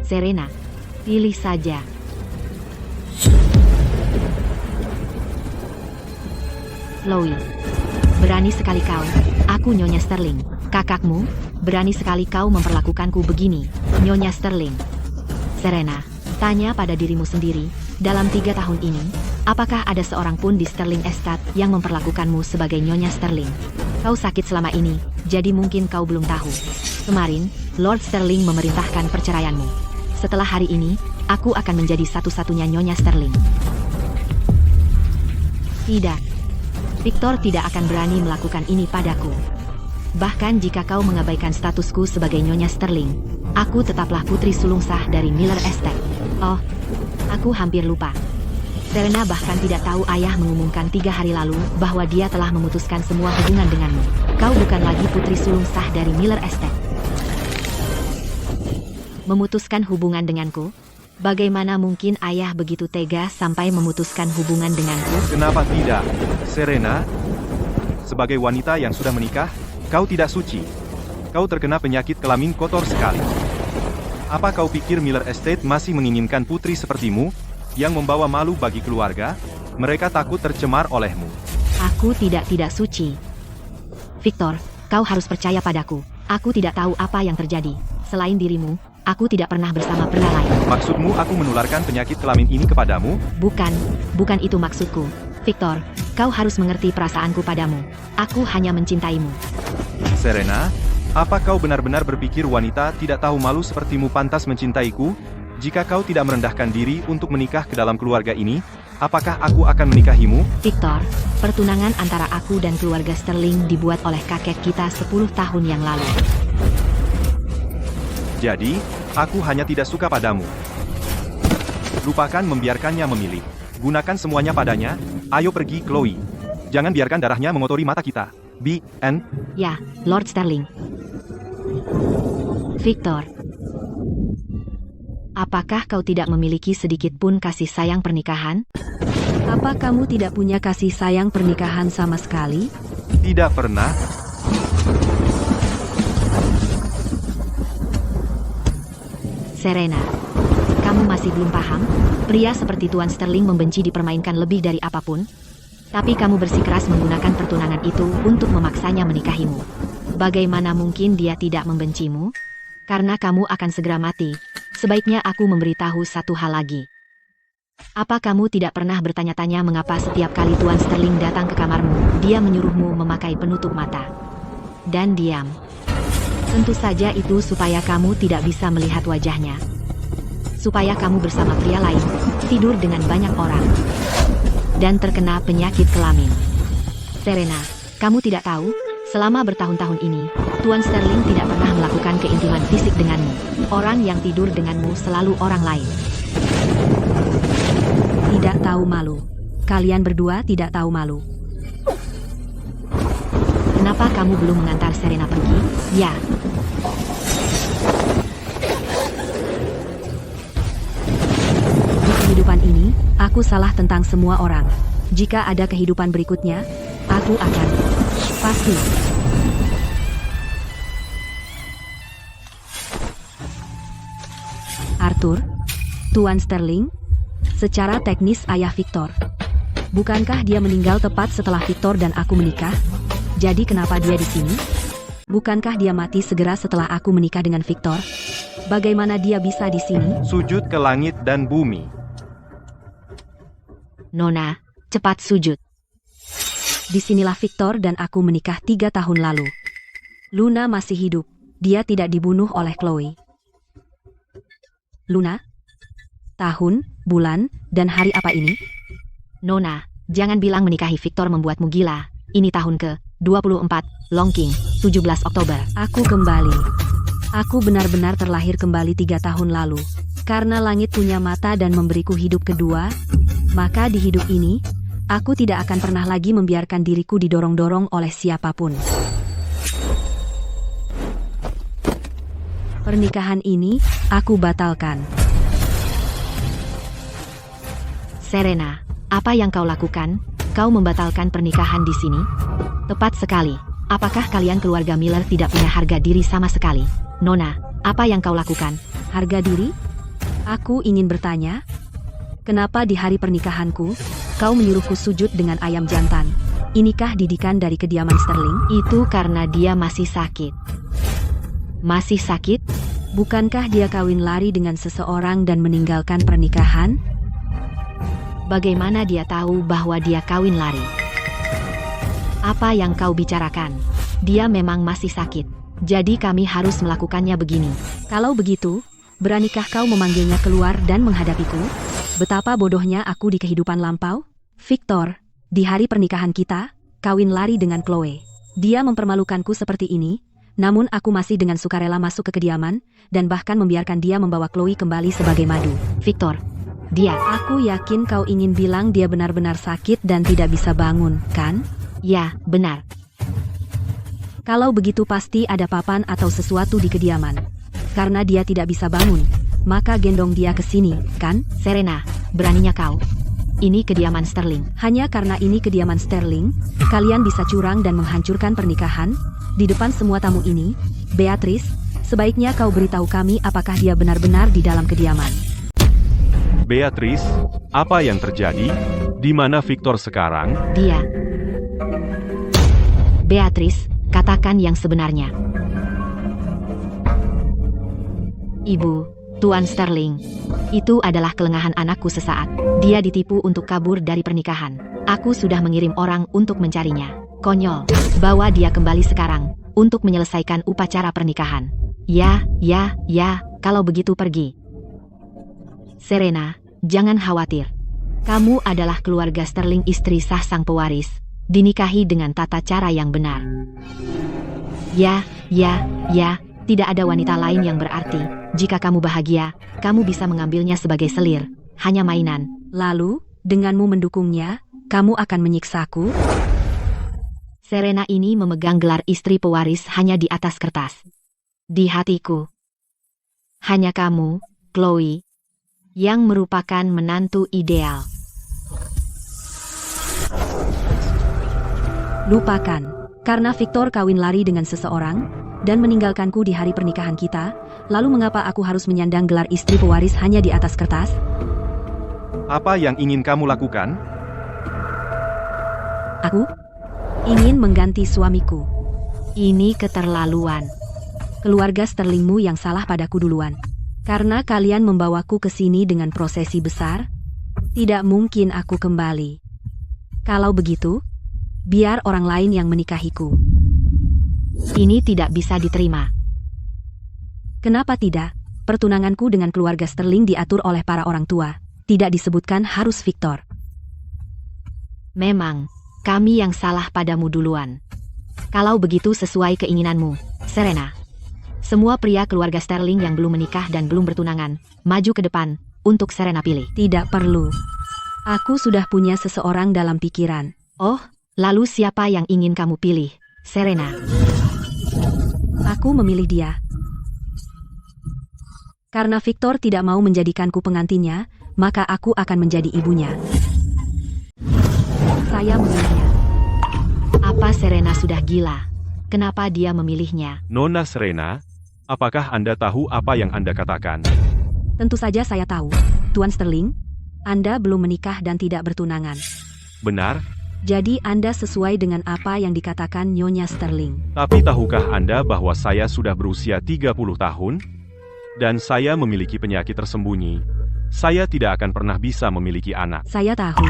Serena, pilih saja. Chloe, berani sekali kau. Aku Nyonya Sterling, kakakmu. Berani sekali kau memperlakukanku begini, Nyonya Sterling. Serena, tanya pada dirimu sendiri, dalam 3 tahun ini, apakah ada seorang pun di Sterling Estate yang memperlakukanmu sebagai Nyonya Sterling? Kau sakit selama ini, jadi mungkin kau belum tahu. Kemarin, Lord Sterling memerintahkan perceraianmu. Setelah hari ini, aku akan menjadi satu-satunya Nyonya Sterling. Tidak. Victor tidak akan berani melakukan ini padaku. Bahkan jika kau mengabaikan statusku sebagai Nyonya Sterling, aku tetaplah putri sulung sah dari Miller Estate. Oh, aku hampir lupa. Serena bahkan tidak tahu ayah mengumumkan 3 hari lalu bahwa dia telah memutuskan semua hubungan denganmu. Kau bukan lagi putri sulung sah dari Miller Estate. Memutuskan hubungan denganku? Bagaimana mungkin ayah begitu tega sampai memutuskan hubungan denganku? Kenapa tidak, Serena? Sebagai wanita yang sudah menikah, kau tidak suci. Kau terkena penyakit kelamin kotor sekali. Apa kau pikir Miller Estate masih menginginkan putri sepertimu, yang membawa malu bagi keluarga? Mereka takut tercemar olehmu. Aku tidak suci. Victor, kau harus percaya padaku. Aku tidak tahu apa yang terjadi. Selain dirimu, aku tidak pernah bersama pria lain. Maksudmu aku menularkan penyakit kelamin ini kepadamu? Bukan itu maksudku. Victor, kau harus mengerti perasaanku padamu. Aku hanya mencintaimu. Serena, apa kau benar-benar berpikir wanita tidak tahu malu sepertimu pantas mencintaiku? Jika kau tidak merendahkan diri untuk menikah ke dalam keluarga ini, apakah aku akan menikahimu? Victor, pertunangan antara aku dan keluarga Sterling dibuat oleh kakek kita 10 tahun yang lalu. Jadi, aku hanya tidak suka padamu. Lupakan membiarkannya memilih. Gunakan semuanya padanya. Ayo pergi, Chloe. Jangan biarkan darahnya mengotori mata kita. B.N. Ya, Lord Sterling. Victor, apakah kau tidak memiliki sedikit pun kasih sayang pernikahan? Apa kamu tidak punya kasih sayang pernikahan sama sekali? Tidak pernah. Serena, kamu masih belum paham? Pria seperti Tuan Sterling membenci dipermainkan lebih dari apapun. Tapi kamu bersikeras menggunakan pertunangan itu untuk memaksanya menikahimu. Bagaimana mungkin dia tidak membencimu? Karena kamu akan segera mati. Sebaiknya aku memberitahu satu hal lagi. Apa kamu tidak pernah bertanya-tanya mengapa setiap kali Tuan Sterling datang ke kamarmu, dia menyuruhmu memakai penutup mata dan diam? Tentu saja itu supaya kamu tidak bisa melihat wajahnya. Supaya kamu bersama pria lain, tidur dengan banyak orang, dan terkena penyakit kelamin. Serena, kamu tidak tahu, selama bertahun-tahun ini, Tuan Sterling tidak pernah melakukan keintiman fisik denganmu. Orang yang tidur denganmu selalu orang lain. Tidak tahu malu. Kalian berdua tidak tahu malu. Kenapa kamu belum mengantar Serena pergi? Ya. Di kehidupan ini, aku salah tentang semua orang. Jika ada kehidupan berikutnya, aku akan pasti. Arthur, Tuan Sterling, secara teknis ayah Victor. Bukankah dia meninggal tepat setelah Victor dan aku menikah? Jadi kenapa dia di sini? Bukankah dia mati segera setelah aku menikah dengan Victor? Bagaimana dia bisa di sini? Sujud ke langit dan bumi. Nona, cepat sujud. Disinilah Victor dan aku menikah 3 tahun lalu. Luna masih hidup. Dia tidak dibunuh oleh Chloe. Luna? Tahun, bulan, dan hari apa ini? Nona, jangan bilang menikahi Victor membuatmu gila. Ini tahun ke-24, Longking, 17 Oktober. Aku kembali. Aku benar-benar terlahir kembali 3 tahun lalu. Karena langit punya mata dan memberiku hidup kedua, maka di hidup ini, aku tidak akan pernah lagi membiarkan diriku didorong-dorong oleh siapapun. Pernikahan ini, aku batalkan. Serena, apa yang kau lakukan? Kau membatalkan pernikahan di sini? Tepat sekali. Apakah kalian keluarga Miller tidak punya harga diri sama sekali? Nona, apa yang kau lakukan? Harga diri? Aku ingin bertanya, kenapa di hari pernikahanku, kau menyuruhku sujud dengan ayam jantan? Inikah didikan dari kediaman Sterling? Itu karena dia masih sakit. Masih sakit? Bukankah dia kawin lari dengan seseorang dan meninggalkan pernikahan? Bagaimana dia tahu bahwa dia kawin lari? Apa yang kau bicarakan? Dia memang masih sakit. Jadi kami harus melakukannya begini. Kalau begitu, beranikah kau memanggilnya keluar dan menghadapiku? Betapa bodohnya aku di kehidupan lampau? Victor, di hari pernikahan kita, kawin lari dengan Chloe. Dia mempermalukanku seperti ini, namun aku masih dengan sukarela masuk ke kediaman, dan bahkan membiarkan dia membawa Chloe kembali sebagai madu. Victor, dia. Aku yakin kau ingin bilang dia benar-benar sakit dan tidak bisa bangun, kan? Ya, benar. Kalau begitu pasti ada papan atau sesuatu di kediaman. Karena dia tidak bisa bangun, maka gendong dia ke sini, kan? Serena, beraninya kau. Ini kediaman Sterling. Hanya karena ini kediaman Sterling, kalian bisa curang dan menghancurkan pernikahan? Di depan semua tamu ini, Beatrice, sebaiknya kau beritahu kami apakah dia benar-benar di dalam kediaman. Beatrice, apa yang terjadi? Di mana Victor sekarang? Dia. Beatrice, katakan yang sebenarnya. Ibu, Tuan Sterling, itu adalah kelengahan anakku sesaat. Dia ditipu untuk kabur dari pernikahan. Aku sudah mengirim orang untuk mencarinya. Konyol, bawa dia kembali sekarang, untuk menyelesaikan upacara pernikahan. Ya, kalau begitu pergi. Serena, jangan khawatir. Kamu adalah keluarga Sterling, istri sah sang pewaris, dinikahi dengan tata cara yang benar. Ya, tidak ada wanita lain yang berarti. Jika kamu bahagia, kamu bisa mengambilnya sebagai selir, hanya mainan. Lalu, denganmu mendukungnya, kamu akan menyiksaku? Serena ini memegang gelar istri pewaris hanya di atas kertas. Di hatiku, hanya kamu, Chloe, yang merupakan menantu ideal. Lupakan, karena Victor kawin lari dengan seseorang, dan meninggalkanku di hari pernikahan kita, lalu mengapa aku harus menyandang gelar istri pewaris hanya di atas kertas? Apa yang ingin kamu lakukan? Aku ingin mengganti suamiku. Ini keterlaluan. Keluarga Sterlingmu yang salah padaku duluan. Karena kalian membawaku ke sini dengan prosesi besar, tidak mungkin aku kembali. Kalau begitu, biar orang lain yang menikahiku. Ini tidak bisa diterima. Kenapa tidak? Pertunanganku dengan keluarga Sterling diatur oleh para orang tua. Tidak disebutkan harus Victor. Memang, kami yang salah padamu duluan. Kalau begitu sesuai keinginanmu, Serena. Semua pria keluarga Sterling yang belum menikah dan belum bertunangan, maju ke depan, untuk Serena pilih. Tidak perlu. Aku sudah punya seseorang dalam pikiran. Oh, lalu siapa yang ingin kamu pilih, Serena? Aku memilih dia. Karena Victor tidak mau menjadikanku pengantinnya, maka aku akan menjadi ibunya. Saya memilihnya. Apa Serena sudah gila? Kenapa dia memilihnya? Nona Serena, apakah Anda tahu apa yang Anda katakan? Tentu saja saya tahu, Tuan Sterling. Anda belum menikah dan tidak bertunangan. Benar? Jadi Anda sesuai dengan apa yang dikatakan Nyonya Sterling. Tapi tahukah Anda bahwa saya sudah berusia 30 tahun? Dan saya memiliki penyakit tersembunyi. Saya tidak akan pernah bisa memiliki anak. Saya tahu.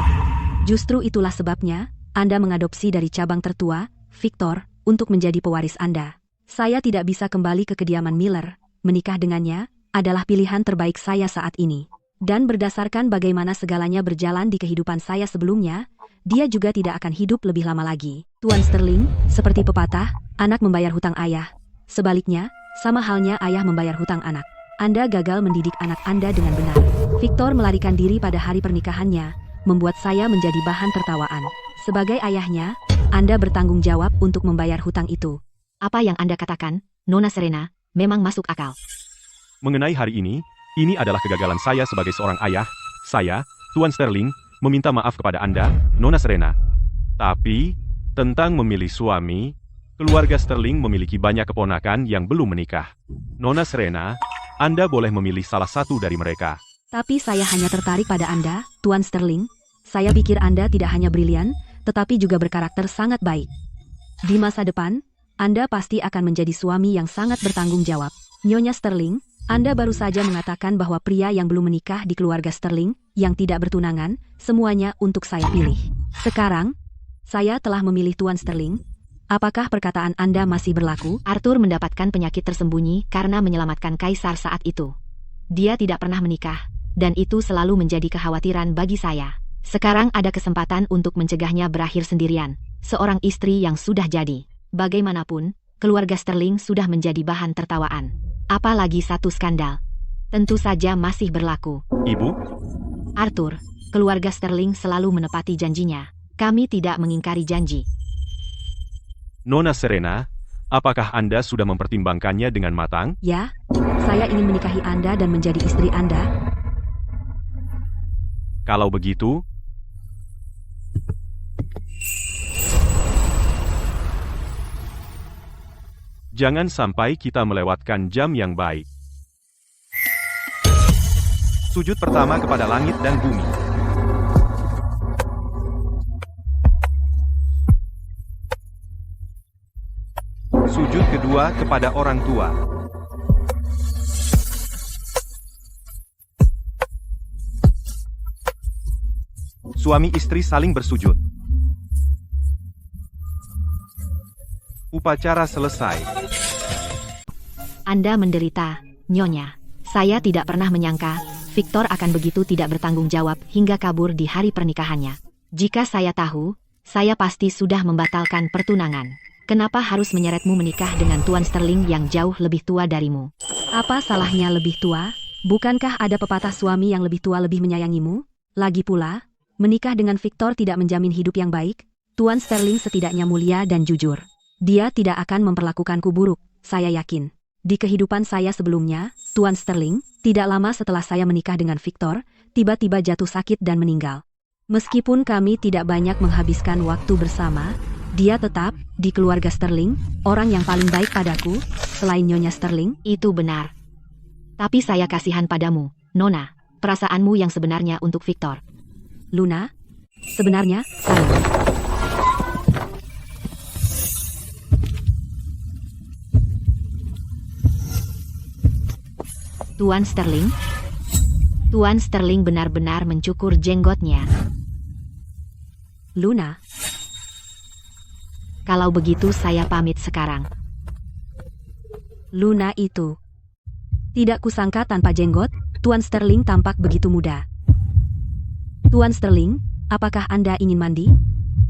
Justru itulah sebabnya, Anda mengadopsi dari cabang tertua, Victor, untuk menjadi pewaris Anda. Saya tidak bisa kembali ke kediaman Miller. Menikah dengannya adalah pilihan terbaik saya saat ini. Dan berdasarkan bagaimana segalanya berjalan di kehidupan saya sebelumnya, dia juga tidak akan hidup lebih lama lagi. Tuan Sterling, seperti pepatah, anak membayar hutang ayah. Sebaliknya, sama halnya ayah membayar hutang anak. Anda gagal mendidik anak Anda dengan benar. Victor melarikan diri pada hari pernikahannya, membuat saya menjadi bahan tertawaan. Sebagai ayahnya, Anda bertanggung jawab untuk membayar hutang itu. Apa yang Anda katakan, Nona Serena, memang masuk akal. Mengenai hari ini adalah kegagalan saya sebagai seorang ayah. Saya, Tuan Sterling, meminta maaf kepada Anda, Nona Serena. Tapi, tentang memilih suami, keluarga Sterling memiliki banyak keponakan yang belum menikah. Nona Serena, Anda boleh memilih salah satu dari mereka. Tapi saya hanya tertarik pada Anda, Tuan Sterling. Saya pikir Anda tidak hanya brilian, tetapi juga berkarakter sangat baik. Di masa depan, Anda pasti akan menjadi suami yang sangat bertanggung jawab. Nyonya Sterling, Anda baru saja mengatakan bahwa pria yang belum menikah di keluarga Sterling, yang tidak bertunangan, semuanya untuk saya pilih. Sekarang, saya telah memilih Tuan Sterling. Apakah perkataan Anda masih berlaku? Arthur mendapatkan penyakit tersembunyi karena menyelamatkan kaisar saat itu. Dia tidak pernah menikah, dan itu selalu menjadi kekhawatiran bagi saya. Sekarang ada kesempatan untuk mencegahnya berakhir sendirian, seorang istri yang sudah jadi. Bagaimanapun, keluarga Sterling sudah menjadi bahan tertawaan. Apalagi satu skandal. Tentu saja masih berlaku. Ibu? Arthur, keluarga Sterling selalu menepati janjinya. Kami tidak mengingkari janji. Nona Serena, apakah Anda sudah mempertimbangkannya dengan matang? Ya, saya ingin menikahi Anda dan menjadi istri Anda. Kalau begitu, jangan sampai kita melewatkan jam yang baik. Sujud pertama kepada langit dan bumi. Sujud kedua kepada orang tua. Suami istri saling bersujud. Upacara selesai. Anda menderita, Nyonya. Saya tidak pernah menyangka, Victor akan begitu tidak bertanggung jawab hingga kabur di hari pernikahannya. Jika saya tahu, saya pasti sudah membatalkan pertunangan. Kenapa harus menyeretmu menikah dengan Tuan Sterling yang jauh lebih tua darimu? Apa salahnya lebih tua? Bukankah ada pepatah suami yang lebih tua lebih menyayangimu? Lagi pula, menikah dengan Victor tidak menjamin hidup yang baik. Tuan Sterling setidaknya mulia dan jujur. Dia tidak akan memperlakukanku buruk, saya yakin. Di kehidupan saya sebelumnya, Tuan Sterling, tidak lama setelah saya menikah dengan Victor, tiba-tiba jatuh sakit dan meninggal. Meskipun kami tidak banyak menghabiskan waktu bersama, dia tetap, di keluarga Sterling, orang yang paling baik padaku, selain Nyonya Sterling. Itu benar. Tapi saya kasihan padamu, Nona, perasaanmu yang sebenarnya untuk Victor. Luna, sebenarnya, saya. Tuan Sterling? Tuan Sterling benar-benar mencukur jenggotnya. Luna? Kalau begitu saya pamit sekarang. Luna itu. Tidak kusangka tanpa jenggot, Tuan Sterling tampak begitu muda. Tuan Sterling, apakah Anda ingin mandi?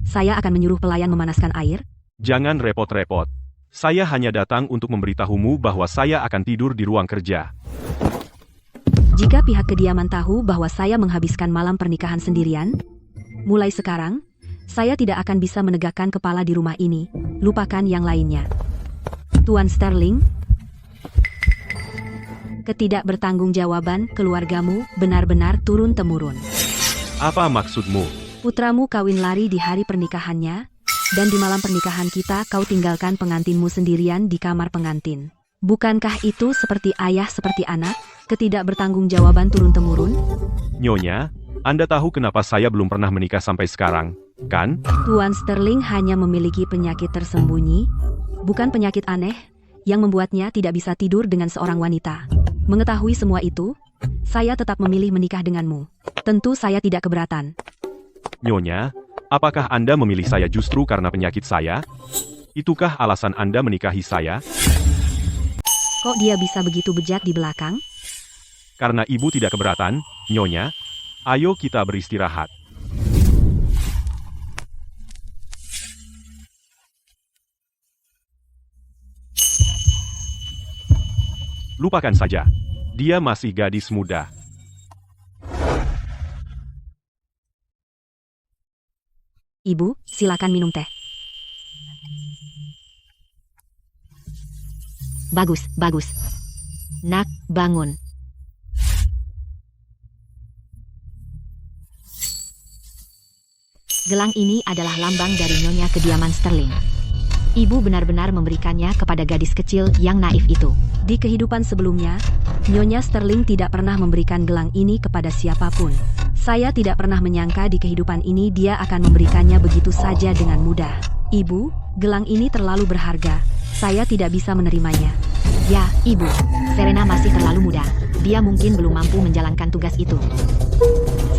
Saya akan menyuruh pelayan memanaskan air. Jangan repot-repot. Saya hanya datang untuk memberitahumu bahwa saya akan tidur di ruang kerja. Jika pihak kediaman tahu bahwa saya menghabiskan malam pernikahan sendirian, mulai sekarang, saya tidak akan bisa menegakkan kepala di rumah ini. Lupakan yang lainnya. Tuan Sterling, ketidakbertanggungjawaban keluargamu benar-benar turun-temurun. Apa maksudmu? Putramu kawin lari di hari pernikahannya, dan di malam pernikahan kita kau tinggalkan pengantinmu sendirian di kamar pengantin. Bukankah itu seperti ayah seperti anak? Ketidakbertanggungjawaban turun-temurun? Nyonya, Anda tahu kenapa saya belum pernah menikah sampai sekarang, kan? Tuan Sterling hanya memiliki penyakit tersembunyi, bukan penyakit aneh, yang membuatnya tidak bisa tidur dengan seorang wanita. Mengetahui semua itu, saya tetap memilih menikah denganmu. Tentu saya tidak keberatan. Nyonya, apakah Anda memilih saya justru karena penyakit saya? Itukah alasan Anda menikahi saya? Kok dia bisa begitu bejat di belakang? Karena ibu tidak keberatan, Nyonya, ayo kita beristirahat. Lupakan saja. Dia masih gadis muda. Ibu, silakan minum teh. Bagus, bagus. Nak, bangun. Gelang ini adalah lambang dari Nyonya kediaman Sterling. Ibu benar-benar memberikannya kepada gadis kecil yang naif itu. Di kehidupan sebelumnya, Nyonya Sterling tidak pernah memberikan gelang ini kepada siapapun. Saya tidak pernah menyangka di kehidupan ini dia akan memberikannya begitu saja dengan mudah. Ibu, gelang ini terlalu berharga. Saya tidak bisa menerimanya. Ya, Ibu. Serena masih terlalu muda. Dia mungkin belum mampu menjalankan tugas itu.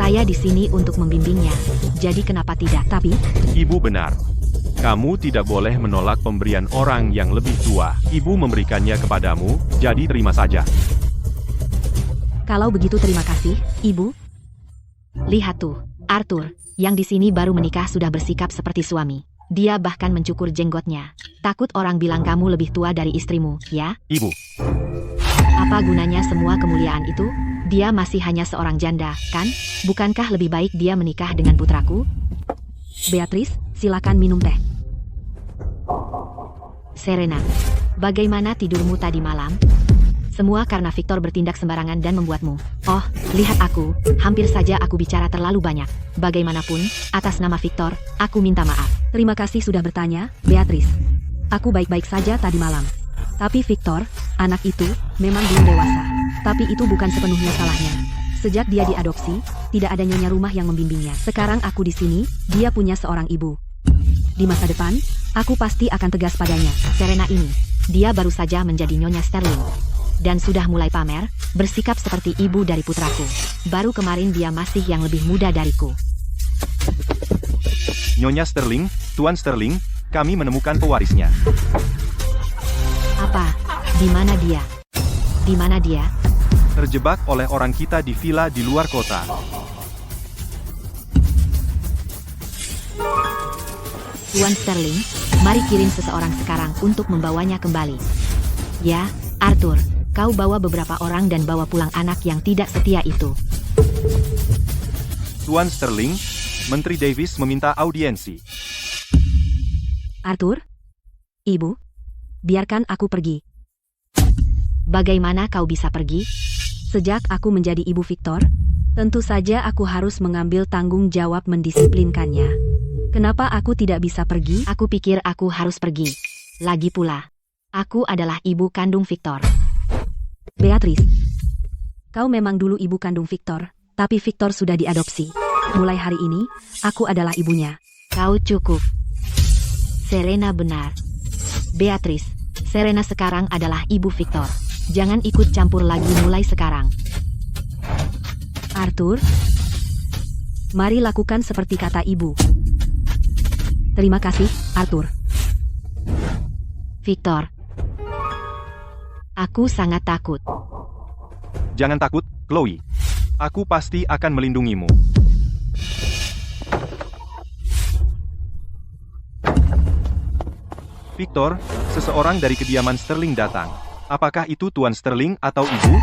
Saya di sini untuk membimbingnya. Jadi kenapa tidak? Tapi, Ibu benar. Kamu tidak boleh menolak pemberian orang yang lebih tua. Ibu memberikannya kepadamu, jadi terima saja. Kalau begitu terima kasih, Ibu. lihat tuh, Arthur, yang di sini baru menikah sudah bersikap seperti suami. Dia bahkan mencukur jenggotnya. Takut orang bilang kamu lebih tua dari istrimu, ya? Ibu, Apa gunanya semua kemuliaan itu? Dia masih hanya seorang janda, kan? Bukankah lebih baik dia menikah dengan putraku? Beatrice, silakan minum teh. Serena, bagaimana tidurmu tadi malam? Semua karena Victor bertindak sembarangan dan membuatmu. Oh, lihat aku, hampir saja aku bicara terlalu banyak. Bagaimanapun, atas nama Victor, aku minta maaf. Terima kasih sudah bertanya, Beatrice. Aku baik-baik saja tadi malam. Tapi Victor, anak itu, memang belum dewasa. Tapi itu bukan sepenuhnya salahnya. Sejak dia diadopsi, tidak ada nyonya rumah yang membimbingnya. Sekarang aku di sini, dia punya seorang ibu. Di masa depan, aku pasti akan tegas padanya. Serena ini, dia baru saja menjadi Nyonya Sterling. Dan sudah mulai pamer, bersikap seperti ibu dari putraku. Baru kemarin dia masih yang lebih muda dariku. Nyonya Sterling, Tuan Sterling, kami menemukan pewarisnya. Apa? Di mana dia? Di mana dia? Terjebak oleh orang kita di villa di luar kota. Tuan Sterling, mari kirim seseorang sekarang untuk membawanya kembali. Ya, Arthur, kau bawa beberapa orang dan bawa pulang anak yang tidak setia itu. Tuan Sterling, Menteri Davis meminta audiensi. Arthur? Ibu? Biarkan aku pergi. Bagaimana kau bisa pergi? Sejak aku menjadi ibu Victor, tentu saja aku harus mengambil tanggung jawab mendisiplinkannya. Kenapa aku tidak bisa pergi? Aku pikir aku harus pergi. Lagi pula, aku adalah ibu kandung Victor. Beatrice, kau memang dulu ibu kandung Victor, tapi Victor sudah diadopsi. Mulai hari ini, aku adalah ibunya. Kau cukup. Serena benar. Beatrice, Serena sekarang adalah ibu Victor. Jangan ikut campur lagi mulai sekarang. Arthur, mari lakukan seperti kata ibu. Terima kasih, Arthur. Victor, aku sangat takut. Jangan takut, Chloe. Aku pasti akan melindungimu. Victor, seseorang dari kediaman Sterling datang. Apakah itu Tuan Sterling atau ibu?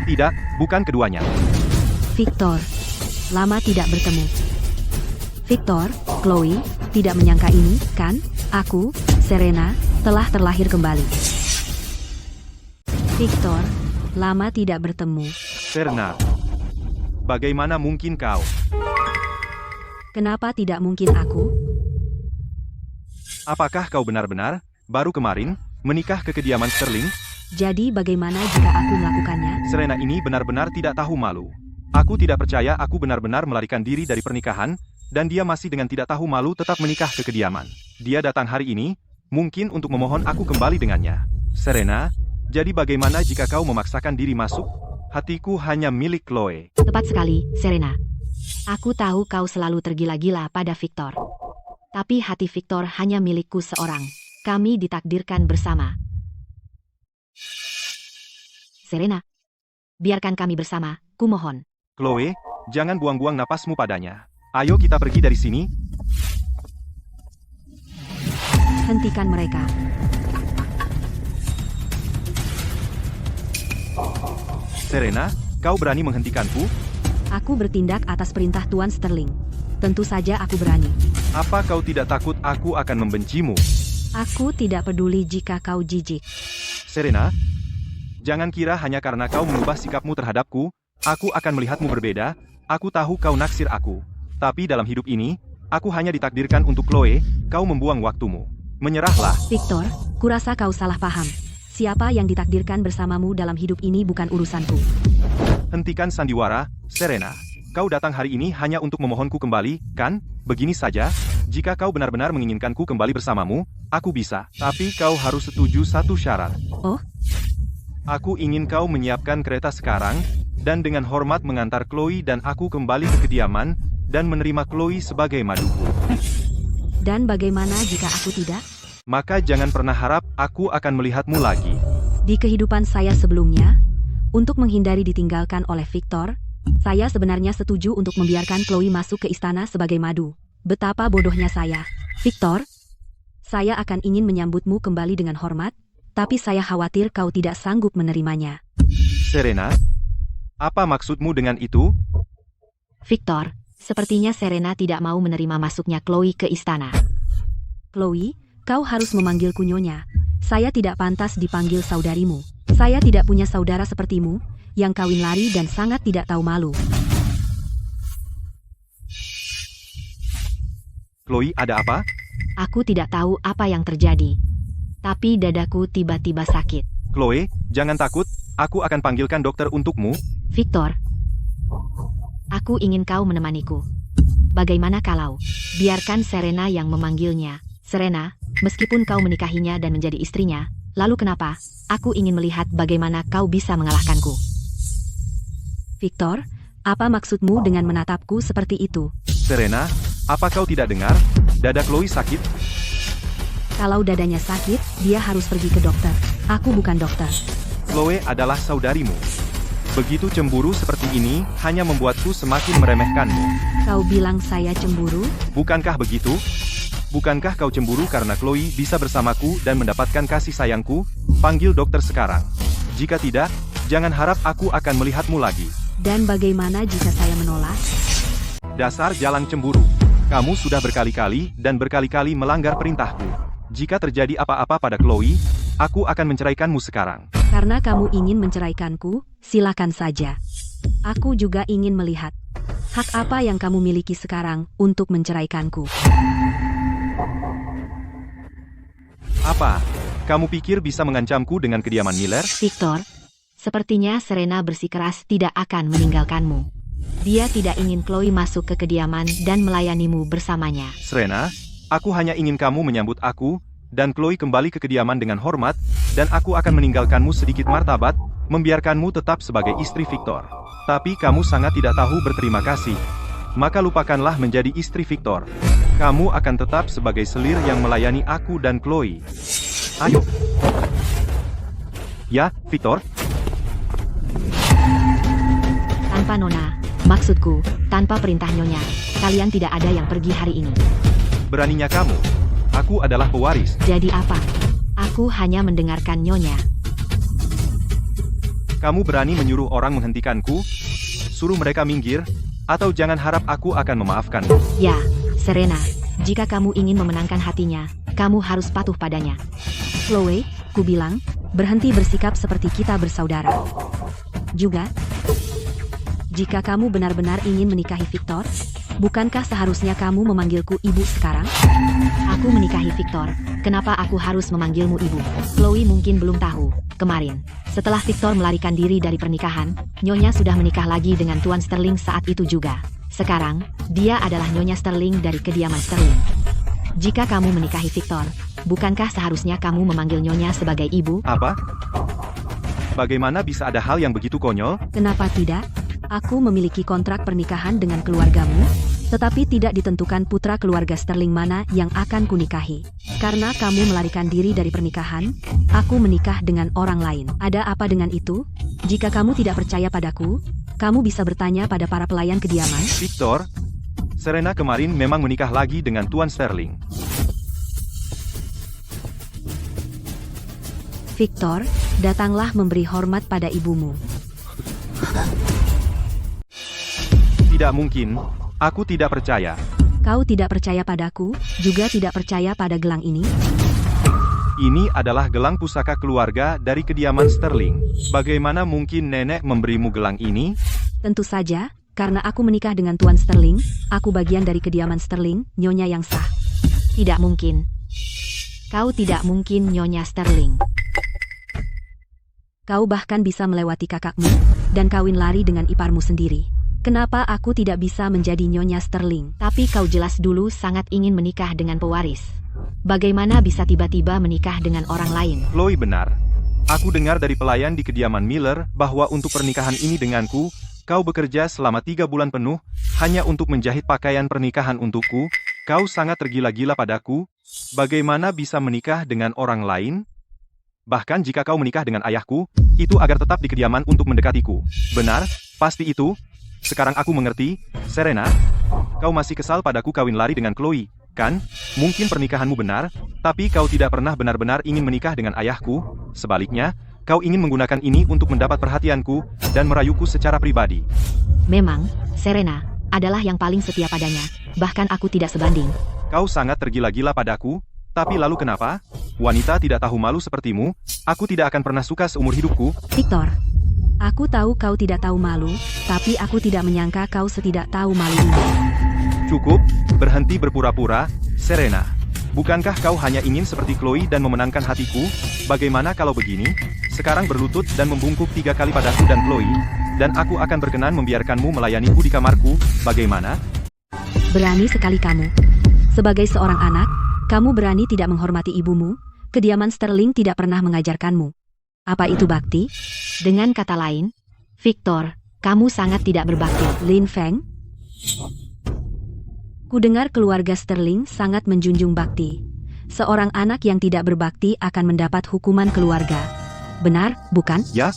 Tidak, bukan keduanya. Victor, lama tidak bertemu. Victor, Chloe, tidak menyangka ini, kan? Aku, Serena, telah terlahir kembali. Victor, lama tidak bertemu. Serena, bagaimana mungkin kau? Kenapa tidak mungkin aku? Apakah kau benar-benar, baru kemarin, menikah ke kediaman Sterling? Jadi bagaimana jika aku melakukannya? Serena ini benar-benar tidak tahu malu. Aku tidak percaya aku benar-benar melarikan diri dari pernikahan, dan dia masih dengan tidak tahu malu tetap menikah ke kediaman. Dia datang hari ini, mungkin untuk memohon aku kembali dengannya. Serena, jadi bagaimana jika kau memaksakan diri masuk? Hatiku hanya milik Chloe. Tepat sekali, Serena. Aku tahu kau selalu tergila-gila pada Victor. Tapi hati Victor hanya milikku seorang. Kami ditakdirkan bersama. Serena, biarkan kami bersama, kumohon. Chloe, jangan buang-buang napasmu padanya. Ayo kita pergi dari sini. Hentikan mereka. Serena, kau berani menghentikanku? Aku bertindak atas perintah Tuan Sterling. Tentu saja aku berani. Apa kau tidak takut aku akan membencimu? Aku tidak peduli jika kau jijik. Serena, jangan kira hanya karena kau mengubah sikapmu terhadapku, aku akan melihatmu berbeda. Aku tahu kau naksir aku. Tapi dalam hidup ini, aku hanya ditakdirkan untuk Chloe, kau membuang waktumu. Menyerahlah. Victor, kurasa kau salah paham. Siapa yang ditakdirkan bersamamu dalam hidup ini bukan urusanku. Hentikan sandiwara, Serena. Kau datang hari ini hanya untuk memohonku kembali, kan? Begini saja, jika kau benar-benar menginginkanku kembali bersamamu, aku bisa. Tapi kau harus setuju satu syarat. Oh? Aku ingin kau menyiapkan kereta sekarang, dan dengan hormat mengantar Chloe dan aku kembali ke kediaman, dan menerima Chloe sebagai maduku. Dan bagaimana jika aku tidak? Maka jangan pernah harap aku akan melihatmu lagi. Di kehidupan saya sebelumnya, untuk menghindari ditinggalkan oleh Victor, saya sebenarnya setuju untuk membiarkan Chloe masuk ke istana sebagai madu. Betapa bodohnya saya. Victor, saya akan ingin menyambutmu kembali dengan hormat, tapi saya khawatir kau tidak sanggup menerimanya. Serena? Apa maksudmu dengan itu? Victor, sepertinya Serena tidak mau menerima masuknya Chloe ke istana. Chloe, kau harus memanggilku Nyonya. Saya tidak pantas dipanggil saudarimu. Saya tidak punya saudara sepertimu, yang kawin lari dan sangat tidak tahu malu. Chloe, ada apa? Aku tidak tahu apa yang terjadi. Tapi dadaku tiba-tiba sakit. Chloe, jangan takut, aku akan panggilkan dokter untukmu. Victor, aku ingin kau menemaniku. Bagaimana kalau biarkan Serena yang memanggilnya? Serena, meskipun kau menikahinya dan menjadi istrinya, lalu kenapa? Aku ingin melihat bagaimana kau bisa mengalahkanku. Victor, apa maksudmu dengan menatapku seperti itu? Serena, apa kau tidak dengar? Dada Chloe sakit? Kalau dadanya sakit, dia harus pergi ke dokter. Aku bukan dokter. Chloe adalah saudarimu. Begitu cemburu seperti ini, hanya membuatku semakin meremehkanmu. Kau bilang saya cemburu? Bukankah begitu? Bukankah kau cemburu karena Chloe bisa bersamaku dan mendapatkan kasih sayangku? Panggil dokter sekarang. Jika tidak, jangan harap aku akan melihatmu lagi. Dan bagaimana jika saya menolak? Dasar jalang cemburu. Kamu sudah berkali-kali dan berkali-kali melanggar perintahku. Jika terjadi apa-apa pada Chloe, aku akan menceraikanmu sekarang. Karena kamu ingin menceraikanku, silakan saja. Aku juga ingin melihat hak apa yang kamu miliki sekarang untuk menceraikanku. Apa? Kamu pikir bisa mengancamku dengan kediaman Miller? Victor, sepertinya Serena bersikeras tidak akan meninggalkanmu. Dia tidak ingin Chloe masuk ke kediaman dan melayanimu bersamanya. Serena, aku hanya ingin kamu menyambut aku, dan Chloe kembali ke kediaman dengan hormat, dan aku akan meninggalkanmu sedikit martabat, membiarkanmu tetap sebagai istri Victor. Tapi kamu sangat tidak tahu berterima kasih. Maka lupakanlah menjadi istri Victor. Kamu akan tetap sebagai selir yang melayani aku dan Chloe. Ayo. Ya, Victor. Tanpa Nona, maksudku, tanpa perintah Nyonya, kalian tidak ada yang pergi hari ini. Beraninya kamu. Aku adalah pewaris. Jadi apa? Aku hanya mendengarkan Nyonya. Kamu berani menyuruh orang menghentikanku? Suruh mereka minggir? Atau jangan harap aku akan memaafkanmu. Ya, Serena, jika kamu ingin memenangkan hatinya, kamu harus patuh padanya. Chloe, ku bilang, berhenti bersikap seperti kita bersaudara. Juga, jika kamu benar-benar ingin menikahi Victor, bukankah seharusnya kamu memanggilku ibu sekarang? Aku menikahi Victor, kenapa aku harus memanggilmu ibu? Chloe mungkin belum tahu, kemarin, setelah Victor melarikan diri dari pernikahan, Nyonya sudah menikah lagi dengan Tuan Sterling saat itu juga. Sekarang, dia adalah Nyonya Sterling dari kediaman Sterling. Jika kamu menikahi Victor, bukankah seharusnya kamu memanggil Nyonya sebagai ibu? Apa? Bagaimana bisa ada hal yang begitu konyol? Kenapa tidak? Aku memiliki kontrak pernikahan dengan keluargamu, tetapi tidak ditentukan putra keluarga Sterling mana yang akan kunikahi. Karena kamu melarikan diri dari pernikahan, aku menikah dengan orang lain. Ada apa dengan itu? Jika kamu tidak percaya padaku, kamu bisa bertanya pada para pelayan kediaman. Victor, Serena kemarin memang menikah lagi dengan Tuan Sterling. Victor, datanglah memberi hormat pada ibumu. Tidak mungkin, aku tidak percaya. Kau tidak percaya padaku, juga tidak percaya pada gelang ini? Ini adalah gelang pusaka keluarga dari kediaman Sterling. Bagaimana mungkin nenek memberimu gelang ini? Tentu saja, karena aku menikah dengan Tuan Sterling, aku bagian dari kediaman Sterling, Nyonya yang sah. Tidak mungkin. Kau tidak mungkin, Nyonya Sterling. Kau bahkan bisa melewati kakakmu dan kawin lari dengan iparmu sendiri. Kenapa aku tidak bisa menjadi Nyonya Sterling? Tapi kau jelas dulu sangat ingin menikah dengan pewaris. Bagaimana bisa tiba-tiba menikah dengan orang lain? Chloe benar. Aku dengar dari pelayan di kediaman Miller bahwa untuk pernikahan ini denganku, kau bekerja selama 3 bulan penuh hanya untuk menjahit pakaian pernikahan untukku. Kau sangat tergila-gila padaku. Bagaimana bisa menikah dengan orang lain? Bahkan jika kau menikah dengan ayahku, itu agar tetap di kediaman untuk mendekatiku. Benar, pasti itu. Sekarang aku mengerti, Serena. Kau masih kesal padaku kawin lari dengan Chloe, kan? Mungkin pernikahanmu benar, tapi kau tidak pernah benar-benar ingin menikah dengan ayahku. Sebaliknya, kau ingin menggunakan ini untuk mendapat perhatianku dan merayuku secara pribadi. Memang, Serena adalah yang paling setia padanya. Bahkan aku tidak sebanding. Kau sangat tergila-gila padaku, tapi lalu kenapa? Wanita tidak tahu malu sepertimu, aku tidak akan pernah suka seumur hidupku. Victor, aku tahu kau tidak tahu malu, tapi aku tidak menyangka kau setidak tahu malu ini. Cukup, berhenti berpura-pura, Serena. Bukankah kau hanya ingin seperti Chloe dan memenangkan hatiku? Bagaimana kalau begini? Sekarang berlutut dan membungkuk 3 kali padaku dan Chloe, dan aku akan berkenan membiarkanmu melayaniku di kamarku. Bagaimana? Berani sekali kamu. Sebagai seorang anak, kamu berani tidak menghormati ibumu? Kediaman Sterling tidak pernah mengajarkanmu. Apa itu bakti? Dengan kata lain, Victor, kamu sangat tidak berbakti. Lin Feng? Kudengar keluarga Sterling sangat menjunjung bakti. Seorang anak yang tidak berbakti akan mendapat hukuman keluarga. Benar, bukan? Ya.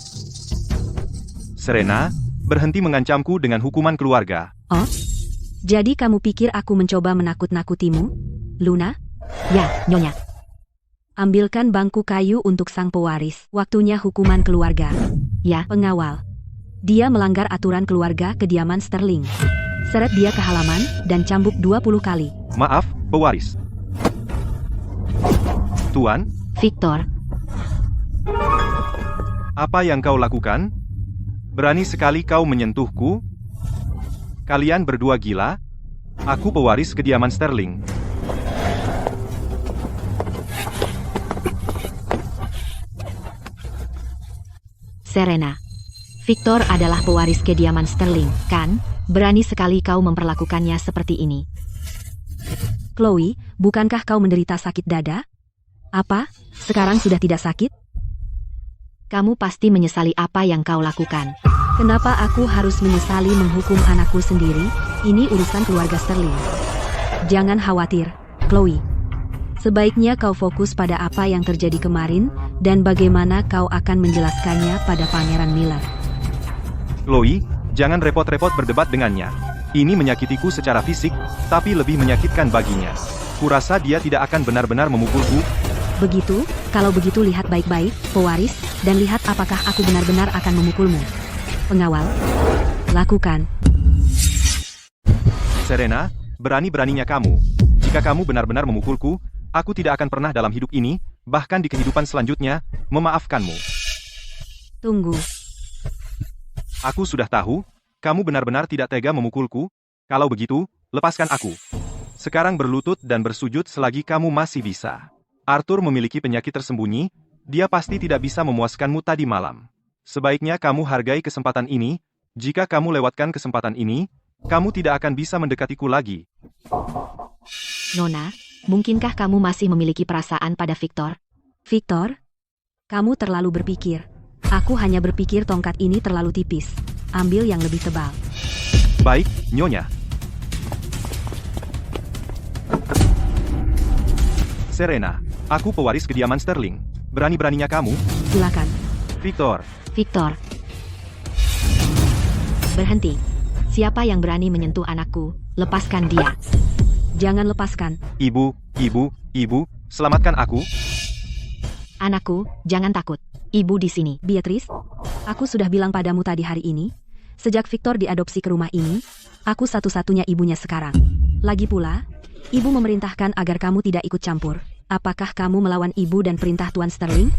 Serena, berhenti mengancamku dengan hukuman keluarga. Oh? Jadi kamu pikir aku mencoba menakut-nakutimu? Luna? Ya, Nyonya. Ambilkan bangku kayu untuk sang pewaris. Waktunya hukuman keluarga. Ya. Pengawal. Dia melanggar aturan keluarga kediaman Sterling. Seret dia ke halaman dan cambuk 20 kali. Maaf, pewaris. Tuan, Victor, apa yang kau lakukan? Berani sekali kau menyentuhku? Kalian berdua gila? Aku pewaris kediaman Sterling. Serena. Victor adalah pewaris kediaman Sterling, kan? Berani sekali kau memperlakukannya seperti ini. Chloe, bukankah kau menderita sakit dada? Apa? Sekarang sudah tidak sakit? Kamu pasti menyesali apa yang kau lakukan. Kenapa aku harus menyesali menghukum anakku sendiri? Ini urusan keluarga Sterling. Jangan khawatir, Chloe. Sebaiknya kau fokus pada apa yang terjadi kemarin dan bagaimana kau akan menjelaskannya pada Pangeran Miller. Chloe, jangan repot-repot berdebat dengannya. Ini menyakitiku secara fisik, tapi lebih menyakitkan baginya. Kurasa dia tidak akan benar-benar memukulku. Begitu, kalau begitu lihat baik-baik, pewaris, dan lihat apakah aku benar-benar akan memukulmu. Pengawal, lakukan. Serena, berani-beraninya kamu. Jika kamu benar-benar memukulku, aku tidak akan pernah dalam hidup ini, bahkan di kehidupan selanjutnya, memaafkanmu. Tunggu. Aku sudah tahu, kamu benar-benar tidak tega memukulku. Kalau begitu, lepaskan aku. Sekarang berlutut dan bersujud selagi kamu masih bisa. Arthur memiliki penyakit tersembunyi, dia pasti tidak bisa memuaskanmu tadi malam. Sebaiknya kamu hargai kesempatan ini. Jika kamu lewatkan kesempatan ini, kamu tidak akan bisa mendekatiku lagi. Nona, mungkinkah kamu masih memiliki perasaan pada Victor? Victor, kamu terlalu berpikir. Aku hanya berpikir tongkat ini terlalu tipis. Ambil yang lebih tebal. Baik, Nyonya. Serena, aku pewaris kediaman Sterling. Berani-beraninya kamu? Silakan. Victor. Victor. Berhenti. Siapa yang berani menyentuh anakku, lepaskan dia. Jangan lepaskan. Ibu, selamatkan aku. Anakku, jangan takut. Ibu di sini. Beatrice, aku sudah bilang padamu tadi hari ini, sejak Victor diadopsi ke rumah ini, aku satu-satunya ibunya sekarang. Lagi pula, ibu memerintahkan agar kamu tidak ikut campur. Apakah kamu melawan ibu dan perintah Tuan Sterling?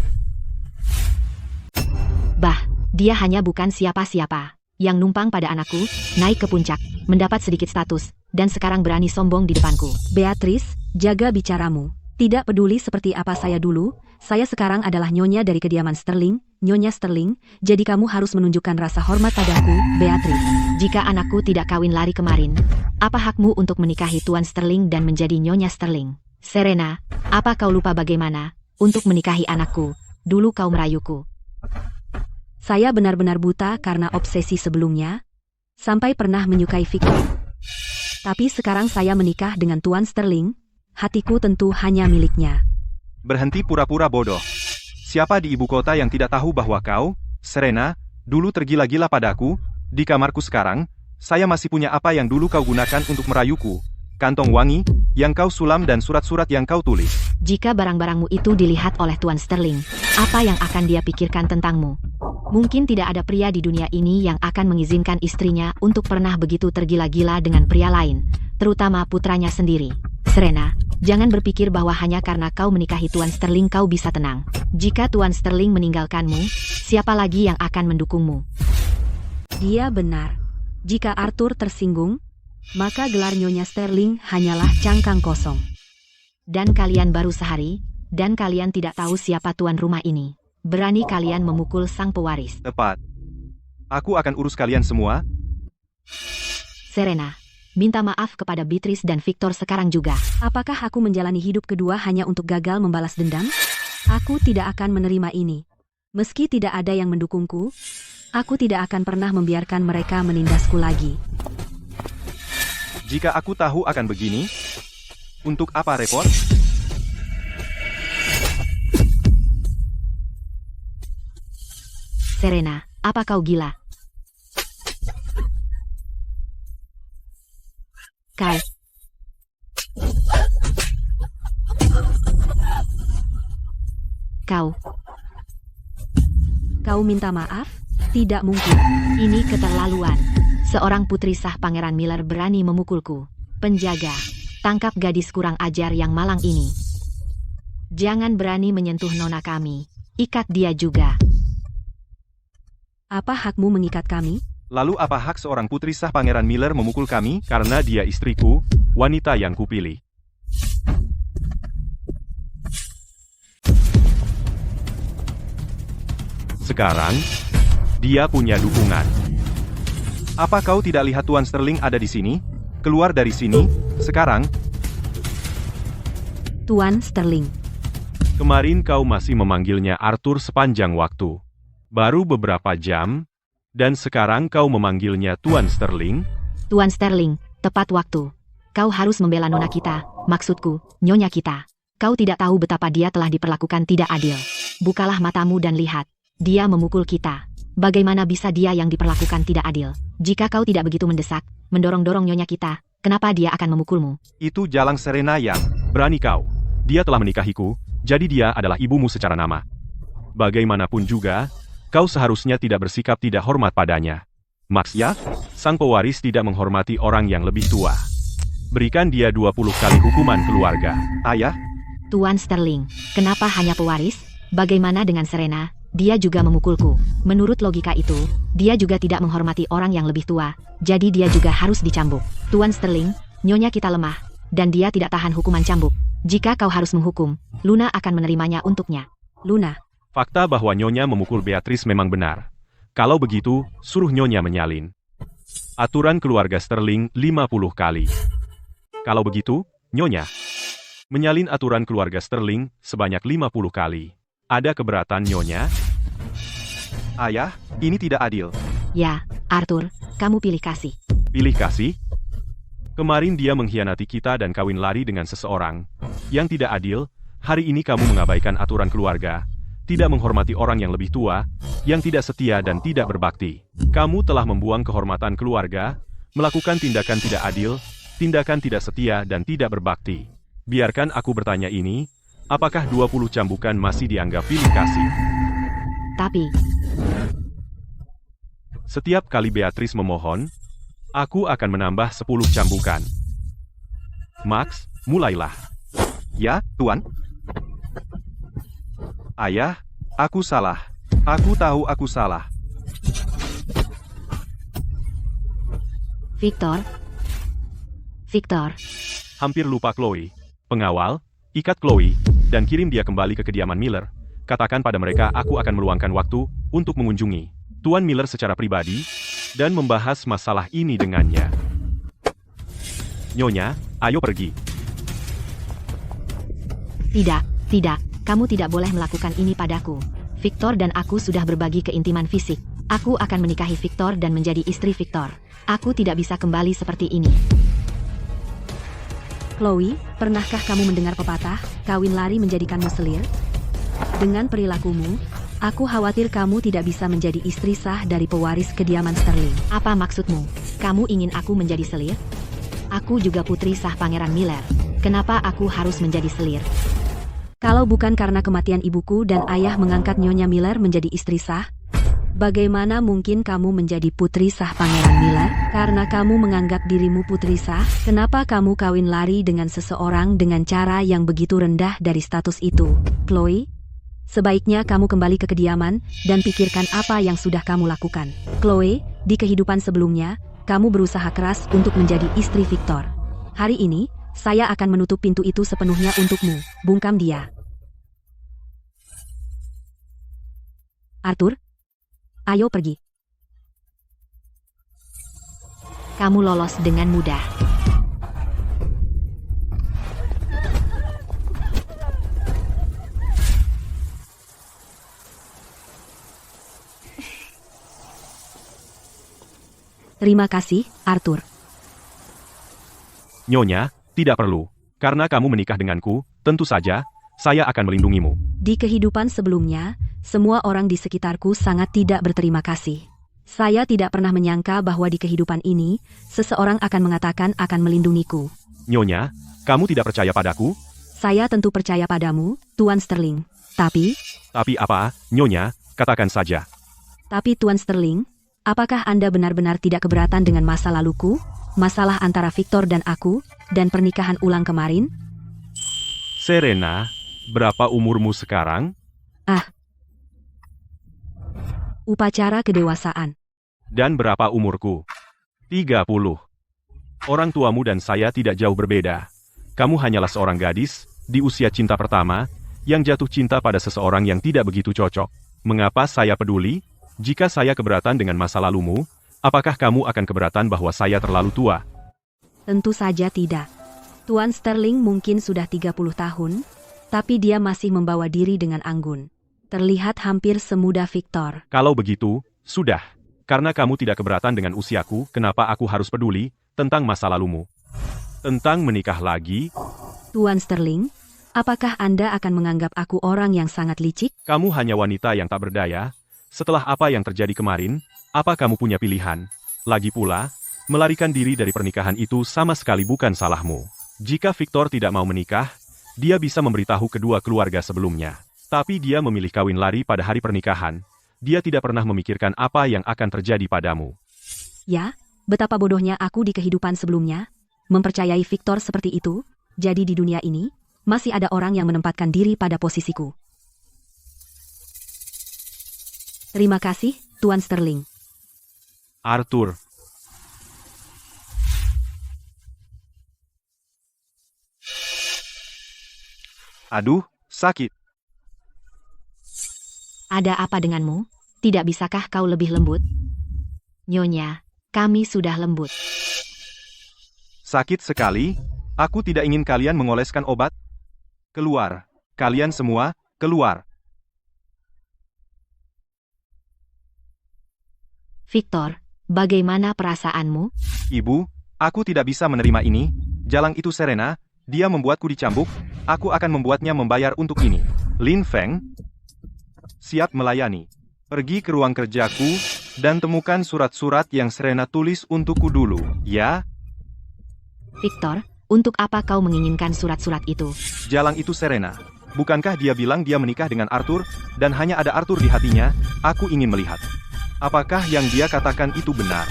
Bah, dia hanya bukan siapa-siapa. Yang numpang pada anakku, naik ke puncak, mendapat sedikit status, dan sekarang berani sombong di depanku. Beatrice, jaga bicaramu. Tidak peduli seperti apa saya dulu, saya sekarang adalah nyonya dari kediaman Sterling, Nyonya Sterling, jadi kamu harus menunjukkan rasa hormat padaku, Beatrice. Jika anakku tidak kawin lari kemarin, apa hakmu untuk menikahi Tuan Sterling dan menjadi Nyonya Sterling? Serena, apa kau lupa bagaimana untuk menikahi anakku? Dulu kau merayuku. Saya benar-benar buta karena obsesi sebelumnya, sampai pernah menyukai Victor. Tapi sekarang saya menikah dengan Tuan Sterling, hatiku tentu hanya miliknya. Berhenti pura-pura bodoh. Siapa di ibu kota yang tidak tahu bahwa kau, Serena, dulu tergila-gila padaku? Di kamarku sekarang, saya masih punya apa yang dulu kau gunakan untuk merayuku. Kantong wangi, yang kau sulam dan surat-surat yang kau tulis. Jika barang-barangmu itu dilihat oleh Tuan Sterling, apa yang akan dia pikirkan tentangmu? Mungkin tidak ada pria di dunia ini yang akan mengizinkan istrinya untuk pernah begitu tergila-gila dengan pria lain, terutama putranya sendiri. Serena, jangan berpikir bahwa hanya karena kau menikahi Tuan Sterling kau bisa tenang. Jika Tuan Sterling meninggalkanmu, siapa lagi yang akan mendukungmu? Dia benar. Jika Arthur tersinggung, maka gelar Nyonya Sterling hanyalah cangkang kosong. Dan kalian baru sehari, dan kalian tidak tahu siapa tuan rumah ini. Berani kalian memukul sang pewaris. Tepat. Aku akan urus kalian semua. Serena, minta maaf kepada Beatrice dan Victor sekarang juga. Apakah aku menjalani hidup kedua hanya untuk gagal membalas dendam? Aku tidak akan menerima ini. Meski tidak ada yang mendukungku, aku tidak akan pernah membiarkan mereka menindasku lagi. Jika aku tahu akan begini, untuk apa repot? Serena, apa kau gila? Kau minta maaf? Tidak mungkin. Ini keterlaluan. Seorang putri sah Pangeran Miller berani memukulku. Penjaga, tangkap gadis kurang ajar yang malang ini. Jangan berani menyentuh nona kami. Ikat dia juga. Apa hakmu mengikat kami? Lalu apa hak seorang putri sah Pangeran Miller memukul kami? Karena dia istriku, wanita yang kupilih. Sekarang, dia punya dukungan. Apa kau tidak lihat Tuan Sterling ada di sini? Keluar dari sini, sekarang. Tuan Sterling. Kemarin kau masih memanggilnya Arthur sepanjang waktu. Baru beberapa jam, dan sekarang kau memanggilnya Tuan Sterling? Tuan Sterling, tepat waktu. Kau harus membela nona kita, maksudku, nyonya kita. Kau tidak tahu betapa dia telah diperlakukan tidak adil. Bukalah matamu dan lihat. Dia memukul kita. Bagaimana bisa dia yang diperlakukan tidak adil? Jika kau tidak begitu mendesak, mendorong-dorong nyonya kita, kenapa dia akan memukulmu? Itu Jalang Serena yang berani kau. Dia telah menikahiku, jadi dia adalah ibumu secara nama. Bagaimanapun juga, kau seharusnya tidak bersikap tidak hormat padanya. Max ya, sang pewaris tidak menghormati orang yang lebih tua. Berikan dia 20 kali hukuman keluarga. Ayah? Tuan Sterling, kenapa hanya pewaris? Bagaimana dengan Serena? Dia juga memukulku. Menurut logika itu, dia juga tidak menghormati orang yang lebih tua, jadi dia juga harus dicambuk. Tuan Sterling, nyonya kita lemah, dan dia tidak tahan hukuman cambuk. Jika kau harus menghukum, Luna akan menerimanya untuknya. Luna. Fakta bahwa nyonya memukul Beatrice memang benar. Kalau begitu, suruh nyonya menyalin. Aturan keluarga Sterling 50 kali. Kalau begitu, nyonya menyalin aturan keluarga Sterling sebanyak 50 kali. Ada keberatan nyonya? Ayah, ini tidak adil. Ya, Arthur, kamu pilih kasih. Pilih kasih? Kemarin dia mengkhianati kita dan kawin lari dengan seseorang. Yang tidak adil, hari ini kamu mengabaikan aturan keluarga, tidak menghormati orang yang lebih tua, yang tidak setia dan tidak berbakti. Kamu telah membuang kehormatan keluarga, melakukan tindakan tidak adil, tindakan tidak setia dan tidak berbakti. Biarkan aku bertanya ini, apakah 20 cambukan masih dianggap pilih kasih? Tapi, setiap kali Beatrice memohon, aku akan menambah 10 cambukan. Max, mulailah. Ya, Tuan. Ayah, aku salah. Aku tahu aku salah. Victor. Hampir lupa Chloe. Pengawal, Ikat Chloe, dan kirim dia kembali ke kediaman Miller. Katakan pada mereka aku akan meluangkan waktu untuk mengunjungi Tuan Miller secara pribadi, dan membahas masalah ini dengannya. Nyonya, ayo pergi. Tidak, kamu tidak boleh melakukan ini padaku. Victor dan aku sudah berbagi keintiman fisik. Aku akan menikahi Victor dan menjadi istri Victor. Aku tidak bisa kembali seperti ini. Chloe, pernahkah kamu mendengar pepatah, kawin lari menjadikanmu selir? Dengan perilakumu, aku khawatir kamu tidak bisa menjadi istri sah dari pewaris kediaman Sterling. Apa maksudmu? Kamu ingin aku menjadi selir? Aku juga putri sah Pangeran Miller. Kenapa aku harus menjadi selir? Kalau bukan karena kematian ibuku dan ayah mengangkat Nyonya Miller menjadi istri sah, bagaimana mungkin kamu menjadi putri sah Pangeran Miller? Karena kamu menganggap dirimu putri sah, kenapa kamu kawin lari dengan seseorang dengan cara yang begitu rendah dari status itu? Chloe, sebaiknya kamu kembali ke kediaman dan pikirkan apa yang sudah kamu lakukan. Chloe, di kehidupan sebelumnya, kamu berusaha keras untuk menjadi istri Victor. Hari ini, saya akan menutup pintu itu sepenuhnya untukmu. Bungkam dia. Arthur, ayo pergi. Kamu lolos dengan mudah. Terima kasih, Arthur. Nyonya, tidak perlu. Karena kamu menikah denganku, tentu saja, saya akan melindungimu. Di kehidupan sebelumnya, semua orang di sekitarku sangat tidak berterima kasih. Saya tidak pernah menyangka bahwa di kehidupan ini, seseorang akan mengatakan akan melindungiku. Nyonya, kamu tidak percaya padaku? Saya tentu percaya padamu, Tuan Sterling. Tapi apa, Nyonya, katakan saja. Tuan Sterling, apakah Anda benar-benar tidak keberatan dengan masa laluku? Masalah antara Victor dan aku, dan pernikahan ulang kemarin? Serena, berapa umurmu sekarang? Upacara kedewasaan. Dan berapa umurku? 30. Orang tuamu dan saya tidak jauh berbeda. Kamu hanyalah seorang gadis, di usia cinta pertama, yang jatuh cinta pada seseorang yang tidak begitu cocok. Mengapa saya peduli? Jika saya keberatan dengan masa lalumu, apakah kamu akan keberatan bahwa saya terlalu tua? Tentu saja tidak. Tuan Sterling mungkin sudah 30 tahun, tapi dia masih membawa diri dengan anggun. Terlihat hampir semuda Victor. Kalau begitu, sudah. Karena kamu tidak keberatan dengan usiaku, kenapa aku harus peduli tentang masa lalumu? Tentang menikah lagi? Tuan Sterling, apakah Anda akan menganggap aku orang yang sangat licik? Kamu hanya wanita yang tak berdaya. Setelah apa yang terjadi kemarin, apa kamu punya pilihan? Lagi pula, melarikan diri dari pernikahan itu sama sekali bukan salahmu. Jika Victor tidak mau menikah, dia bisa memberitahu kedua keluarga sebelumnya. Tapi dia memilih kawin lari pada hari pernikahan. Dia tidak pernah memikirkan apa yang akan terjadi padamu. Ya, betapa bodohnya aku di kehidupan sebelumnya. Mempercayai Victor seperti itu. Jadi di dunia ini, masih ada orang yang menempatkan diri pada posisiku. Terima kasih, Tuan Sterling. Arthur. Aduh, sakit. Ada apa denganmu? Tidak bisakah kau lebih lembut? Nyonya, kami sudah lembut. Sakit sekali. Aku tidak ingin kalian mengoleskan obat. Keluar. Kalian semua, keluar. Victor, bagaimana perasaanmu? Ibu, aku tidak bisa menerima ini. Jalang itu Serena, dia membuatku dicambuk. Aku akan membuatnya membayar untuk ini. Lin Feng, siap melayani. Pergi ke ruang kerjaku, dan temukan surat-surat yang Serena tulis untukku dulu, ya? Victor, untuk apa kau menginginkan surat-surat itu? Jalang itu Serena. Bukankah dia bilang dia menikah dengan Arthur, dan hanya ada Arthur di hatinya? Aku ingin melihat. Apakah yang dia katakan itu benar?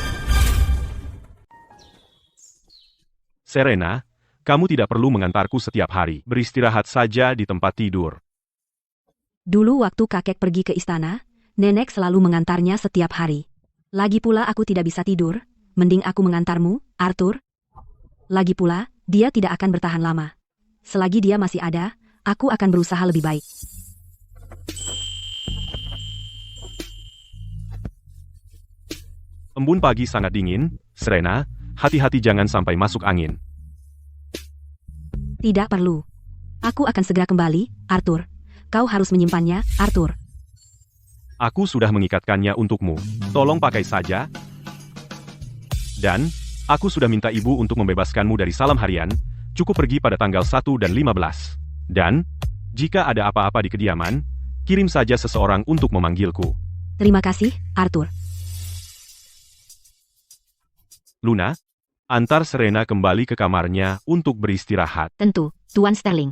Serena, kamu tidak perlu mengantarku setiap hari. Beristirahat saja di tempat tidur. Dulu waktu kakek pergi ke istana, nenek selalu mengantarnya setiap hari. Lagi pula aku tidak bisa tidur, mending aku mengantarmu, Arthur. Lagi pula, dia tidak akan bertahan lama. Selagi dia masih ada, aku akan berusaha lebih baik. Embun pagi sangat dingin, Serena, hati-hati jangan sampai masuk angin. Tidak perlu. Aku akan segera kembali, Arthur. Kau harus menyimpannya, Arthur. Aku sudah mengikatkannya untukmu. Tolong pakai saja. Dan, aku sudah minta ibu untuk membebaskanmu dari salam harian, cukup pergi pada tanggal 1 dan 15. Dan, jika ada apa-apa di kediaman, kirim saja seseorang untuk memanggilku. Terima kasih, Arthur. Luna, antar Serena kembali ke kamarnya untuk beristirahat. Tentu, Tuan Sterling.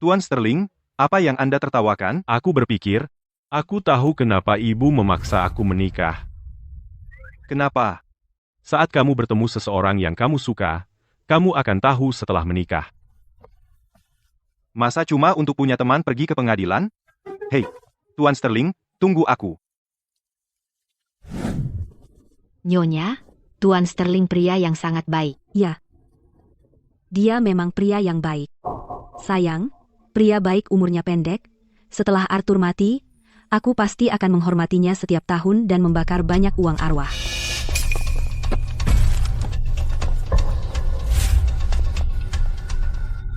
Tuan Sterling, apa yang Anda tertawakan? Aku berpikir, aku tahu kenapa ibu memaksa aku menikah. Kenapa? Saat kamu bertemu seseorang yang kamu suka, kamu akan tahu setelah menikah. Masa cuma untuk punya teman pergi ke pengadilan? Hei, Tuan Sterling, tunggu aku. Nyonya, Tuan Sterling pria yang sangat baik. Ya. Dia memang pria yang baik. Sayang, pria baik umurnya pendek. Setelah Arthur mati, aku pasti akan menghormatinya setiap tahun dan membakar banyak uang arwah.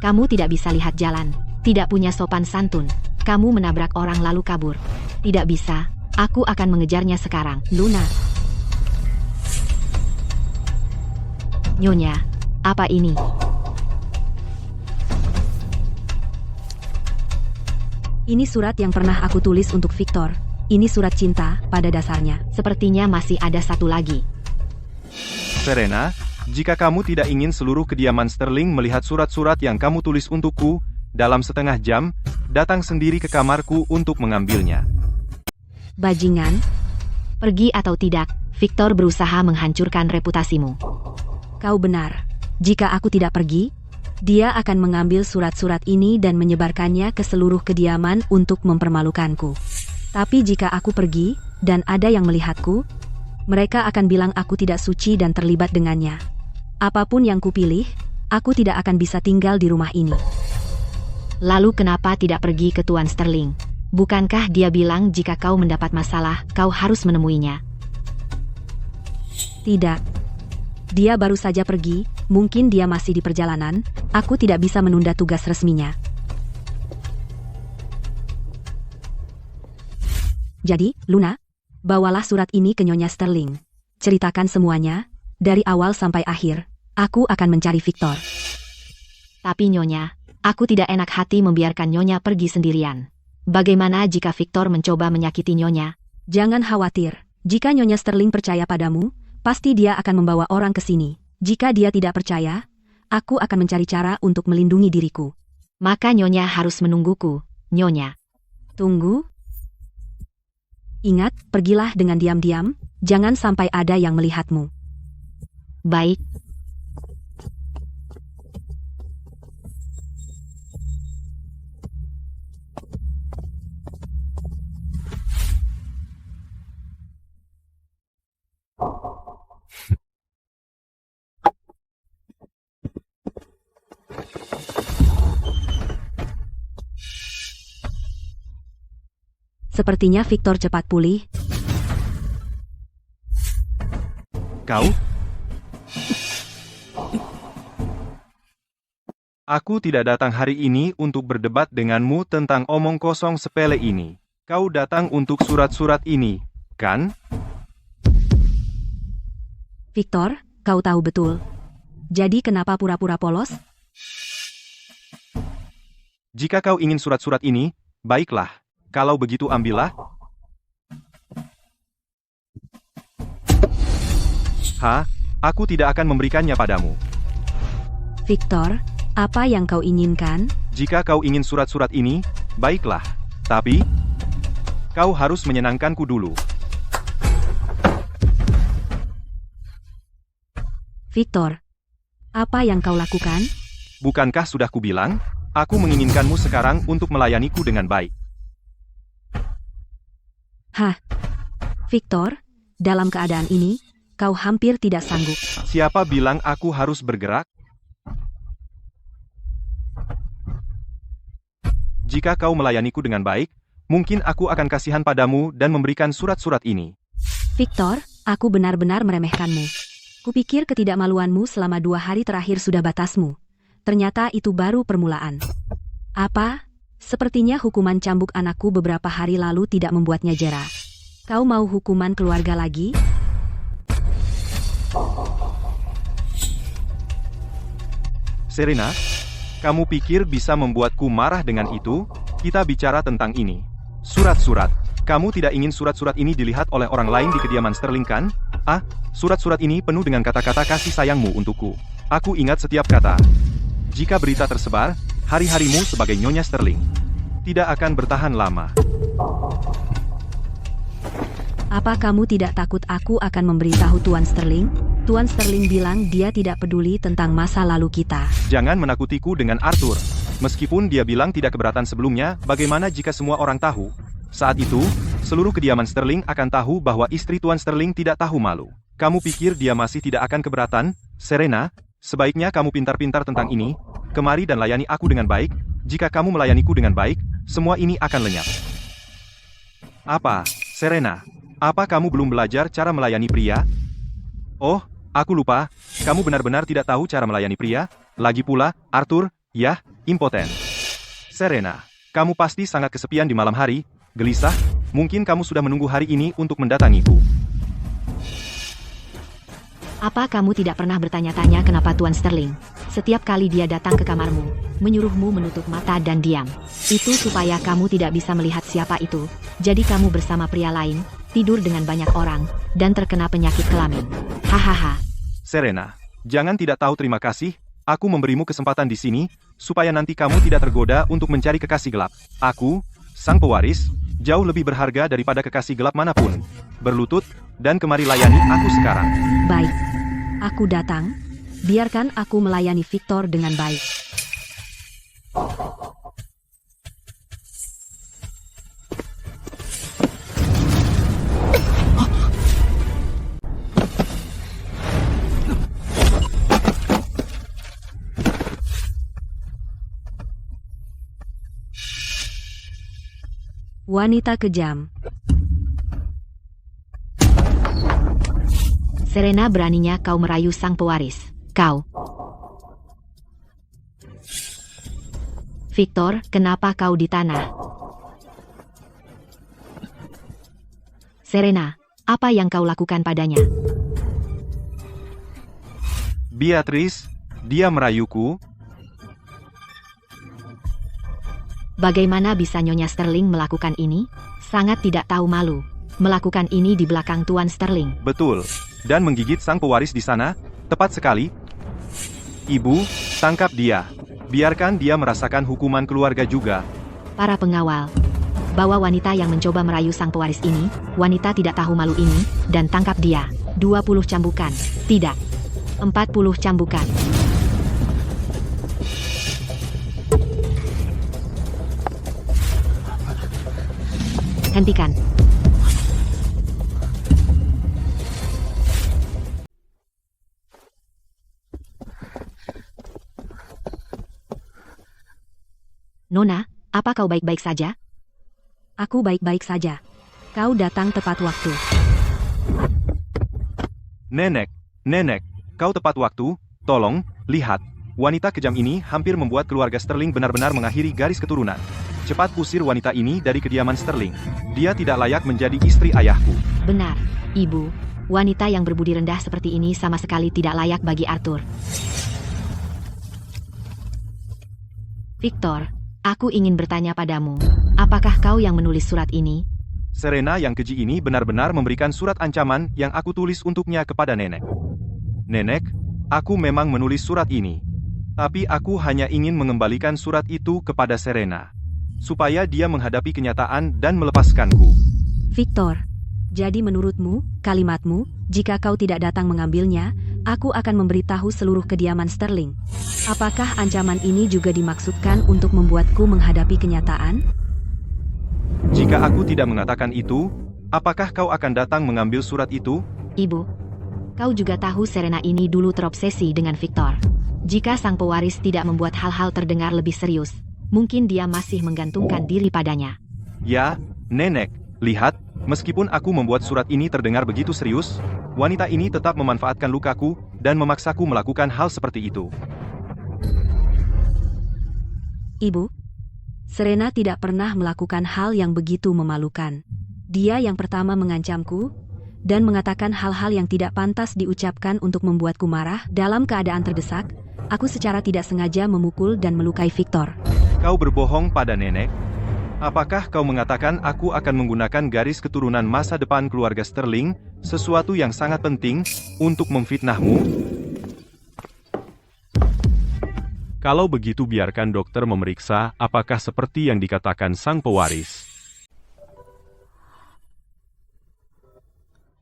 Kamu tidak bisa lihat jalan, tidak punya sopan santun. Kamu menabrak orang lalu kabur. Tidak bisa, aku akan mengejarnya sekarang. Luna, Nyonya, apa ini? ini surat yang pernah aku tulis untuk Victor. Ini surat cinta, pada dasarnya. Sepertinya masih ada satu lagi. Serena, jika kamu tidak ingin seluruh kediaman Sterling melihat surat-surat yang kamu tulis untukku, dalam setengah jam, datang sendiri ke kamarku untuk mengambilnya. Bajingan, Pergi atau tidak, Victor berusaha menghancurkan reputasimu. kau benar. Jika aku tidak pergi, dia akan mengambil surat-surat ini dan menyebarkannya ke seluruh kediaman untuk mempermalukanku. Tapi jika aku pergi, dan ada yang melihatku, mereka akan bilang aku tidak suci dan terlibat dengannya. Apapun yang kupilih, aku tidak akan bisa tinggal di rumah ini. Lalu kenapa tidak pergi ke Tuan Sterling? Bukankah dia bilang jika kau mendapat masalah, kau harus menemuinya? Tidak. Dia baru saja pergi, mungkin dia masih di perjalanan, aku tidak bisa menunda tugas resminya. Jadi, Luna, bawalah surat ini ke Nyonya Sterling. Ceritakan semuanya, dari awal sampai akhir. Aku akan mencari Victor. Tapi Nyonya, aku tidak enak hati membiarkan Nyonya pergi sendirian. Bagaimana jika Victor mencoba menyakiti Nyonya? Jangan khawatir, jika Nyonya Sterling percaya padamu, pasti dia akan membawa orang ke sini. Jika dia tidak percaya, aku akan mencari cara untuk melindungi diriku. Maka Nyonya harus menungguku, Nyonya. Tunggu. Ingat, pergilah dengan diam-diam, jangan sampai ada yang melihatmu. Baik. Sepertinya Victor cepat pulih. Kau? Aku tidak datang hari ini untuk berdebat denganmu tentang omong kosong sepele ini. Kau datang untuk surat-surat ini, kan? Victor, kau tahu betul. Jadi kenapa pura-pura polos? Jika kau ingin surat-surat ini, baiklah. Kalau begitu ambillah. Aku tidak akan memberikannya padamu. Victor, apa yang kau inginkan? Jika kau ingin surat-surat ini, baiklah. Tapi, kau harus menyenangkanku dulu. Victor, apa yang kau lakukan? Bukankah sudah kubilang, aku menginginkanmu sekarang untuk melayaniku dengan baik. Hah? Victor, dalam keadaan ini, kau hampir tidak sanggup. Siapa bilang aku harus bergerak? Jika kau melayaniku dengan baik, mungkin aku akan kasihan padamu dan memberikan surat-surat ini. Victor, aku benar-benar meremehkanmu. Kupikir ketidakmaluanmu selama 2 hari terakhir sudah batasmu. Ternyata itu baru permulaan. Apa? Sepertinya hukuman cambuk anakku beberapa hari lalu tidak membuatnya jera. Kau mau hukuman keluarga lagi? Serena, kamu pikir bisa membuatku marah dengan itu? Kita bicara tentang ini. Surat-surat. Kamu tidak ingin surat-surat ini dilihat oleh orang lain di kediaman Sterling kan? Ah, surat-surat ini penuh dengan kata-kata kasih sayangmu untukku. Aku ingat setiap kata. Jika berita tersebar, hari-harimu sebagai Nyonya Sterling tidak akan bertahan lama. Apa kamu tidak takut aku akan memberitahu Tuan Sterling? Tuan Sterling bilang dia tidak peduli tentang masa lalu kita. Jangan menakutiku dengan Arthur. Meskipun dia bilang tidak keberatan sebelumnya, bagaimana jika semua orang tahu? Saat itu, seluruh kediaman Sterling akan tahu bahwa istri Tuan Sterling tidak tahu malu. Kamu pikir dia masih tidak akan keberatan? Serena, sebaiknya kamu pintar-pintar tentang ini. Kemari dan layani aku dengan baik. Jika kamu melayaniku dengan baik, semua ini akan lenyap. Apa, Serena? Apa kamu belum belajar cara melayani pria? Oh, aku lupa. Kamu benar-benar tidak tahu cara melayani pria? Lagi pula, Arthur, yah, impoten. Serena, kamu pasti sangat kesepian di malam hari, gelisah. Mungkin kamu sudah menunggu hari ini untuk mendatangiku. Apa kamu tidak pernah bertanya-tanya kenapa Tuan Sterling setiap kali dia datang ke kamarmu, menyuruhmu menutup mata dan diam? Itu supaya kamu tidak bisa melihat siapa itu. Jadi kamu bersama pria lain, tidur dengan banyak orang, dan terkena penyakit kelamin. Hahaha. Serena, jangan tidak tahu terima kasih. Aku memberimu kesempatan di sini, supaya nanti kamu tidak tergoda untuk mencari kekasih gelap. Aku, sang pewaris, jauh lebih berharga daripada kekasih gelap manapun. Berlutut, dan kemari layani aku sekarang. Baik. Aku datang. Biarkan aku melayani Victor dengan baik. Wanita kejam. Serena, beraninya kau merayu sang pewaris. Kau. Victor, kenapa kau di tanah? Serena, apa yang kau lakukan padanya? Beatrice, dia merayuku. Bagaimana bisa Nyonya Sterling melakukan ini? Sangat tidak tahu malu. Melakukan ini di belakang Tuan Sterling. Betul. Dan menggigit sang pewaris di sana, tepat sekali. Ibu, tangkap dia. Biarkan dia merasakan hukuman keluarga juga. Para pengawal, bawa wanita yang mencoba merayu sang pewaris ini, wanita tidak tahu malu ini, dan tangkap dia. 20 cambukan. Tidak. 40 cambukan. Hentikan. Nona, apa kau baik-baik saja? Aku baik-baik saja. Kau datang tepat waktu. Nenek, kau tepat waktu. Tolong, lihat. Wanita kejam ini hampir membuat keluarga Sterling benar-benar mengakhiri garis keturunan. Cepat usir wanita ini dari kediaman Sterling. Dia tidak layak menjadi istri ayahku. Benar, Ibu. Wanita yang berbudi rendah seperti ini sama sekali tidak layak bagi Arthur. Victor, aku ingin bertanya padamu, apakah kau yang menulis surat ini? Serena yang keji ini benar-benar memberikan surat ancaman yang aku tulis untuknya kepada nenek. Nenek, aku memang menulis surat ini. Tapi aku hanya ingin mengembalikan surat itu kepada Serena. Supaya dia menghadapi kenyataan dan melepaskanku. Victor, jadi menurutmu, kalimatmu, jika kau tidak datang mengambilnya, aku akan memberitahu seluruh kediaman Sterling. Apakah ancaman ini juga dimaksudkan untuk membuatku menghadapi kenyataan? Jika aku tidak mengatakan itu, apakah kau akan datang mengambil surat itu? Ibu, kau juga tahu Serena ini dulu terobsesi dengan Victor. Jika sang pewaris tidak membuat hal-hal terdengar lebih serius, mungkin dia masih menggantungkan diri padanya. Ya, Nenek, lihat, meskipun aku membuat surat ini terdengar begitu serius, wanita ini tetap memanfaatkan lukaku dan memaksaku melakukan hal seperti itu. Ibu, Serena tidak pernah melakukan hal yang begitu memalukan. Dia yang pertama mengancamku dan mengatakan hal-hal yang tidak pantas diucapkan untuk membuatku marah. Dalam keadaan terdesak, aku secara tidak sengaja memukul dan melukai Victor. Kau berbohong pada Nenek. Apakah kau mengatakan aku akan menggunakan garis keturunan masa depan keluarga Sterling, sesuatu yang sangat penting, untuk memfitnahmu? Kalau begitu biarkan dokter memeriksa apakah seperti yang dikatakan sang pewaris.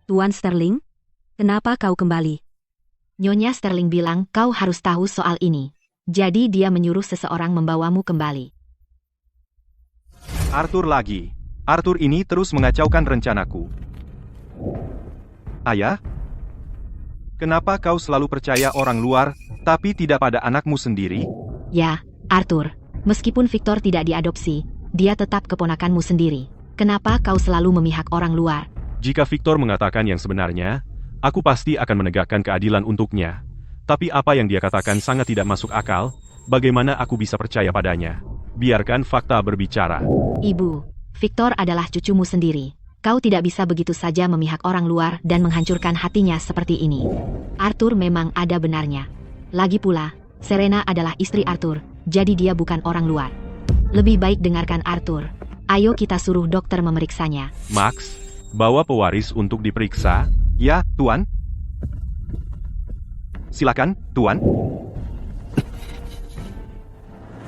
Tuan Sterling, kenapa kau kembali? Nyonya Sterling bilang kau harus tahu soal ini. Jadi dia menyuruh seseorang membawamu kembali. Arthur lagi. Arthur ini terus mengacaukan rencanaku. Ayah? Kenapa kau selalu percaya orang luar, tapi tidak pada anakmu sendiri? Ya, Arthur, meskipun Victor tidak diadopsi, dia tetap keponakanmu sendiri. Kenapa kau selalu memihak orang luar? Jika Victor mengatakan yang sebenarnya, aku pasti akan menegakkan keadilan untuknya. Tapi apa yang dia katakan sangat tidak masuk akal, bagaimana aku bisa percaya padanya? Biarkan fakta berbicara. Ibu, Victor adalah cucumu sendiri. Kau tidak bisa begitu saja memihak orang luar dan menghancurkan hatinya seperti ini. Arthur memang ada benarnya. Lagi pula, Serena adalah istri Arthur, jadi dia bukan orang luar. Lebih baik dengarkan Arthur. Ayo kita suruh dokter memeriksanya. Max, bawa pewaris untuk diperiksa. Ya, Tuan. Silakan, Tuan.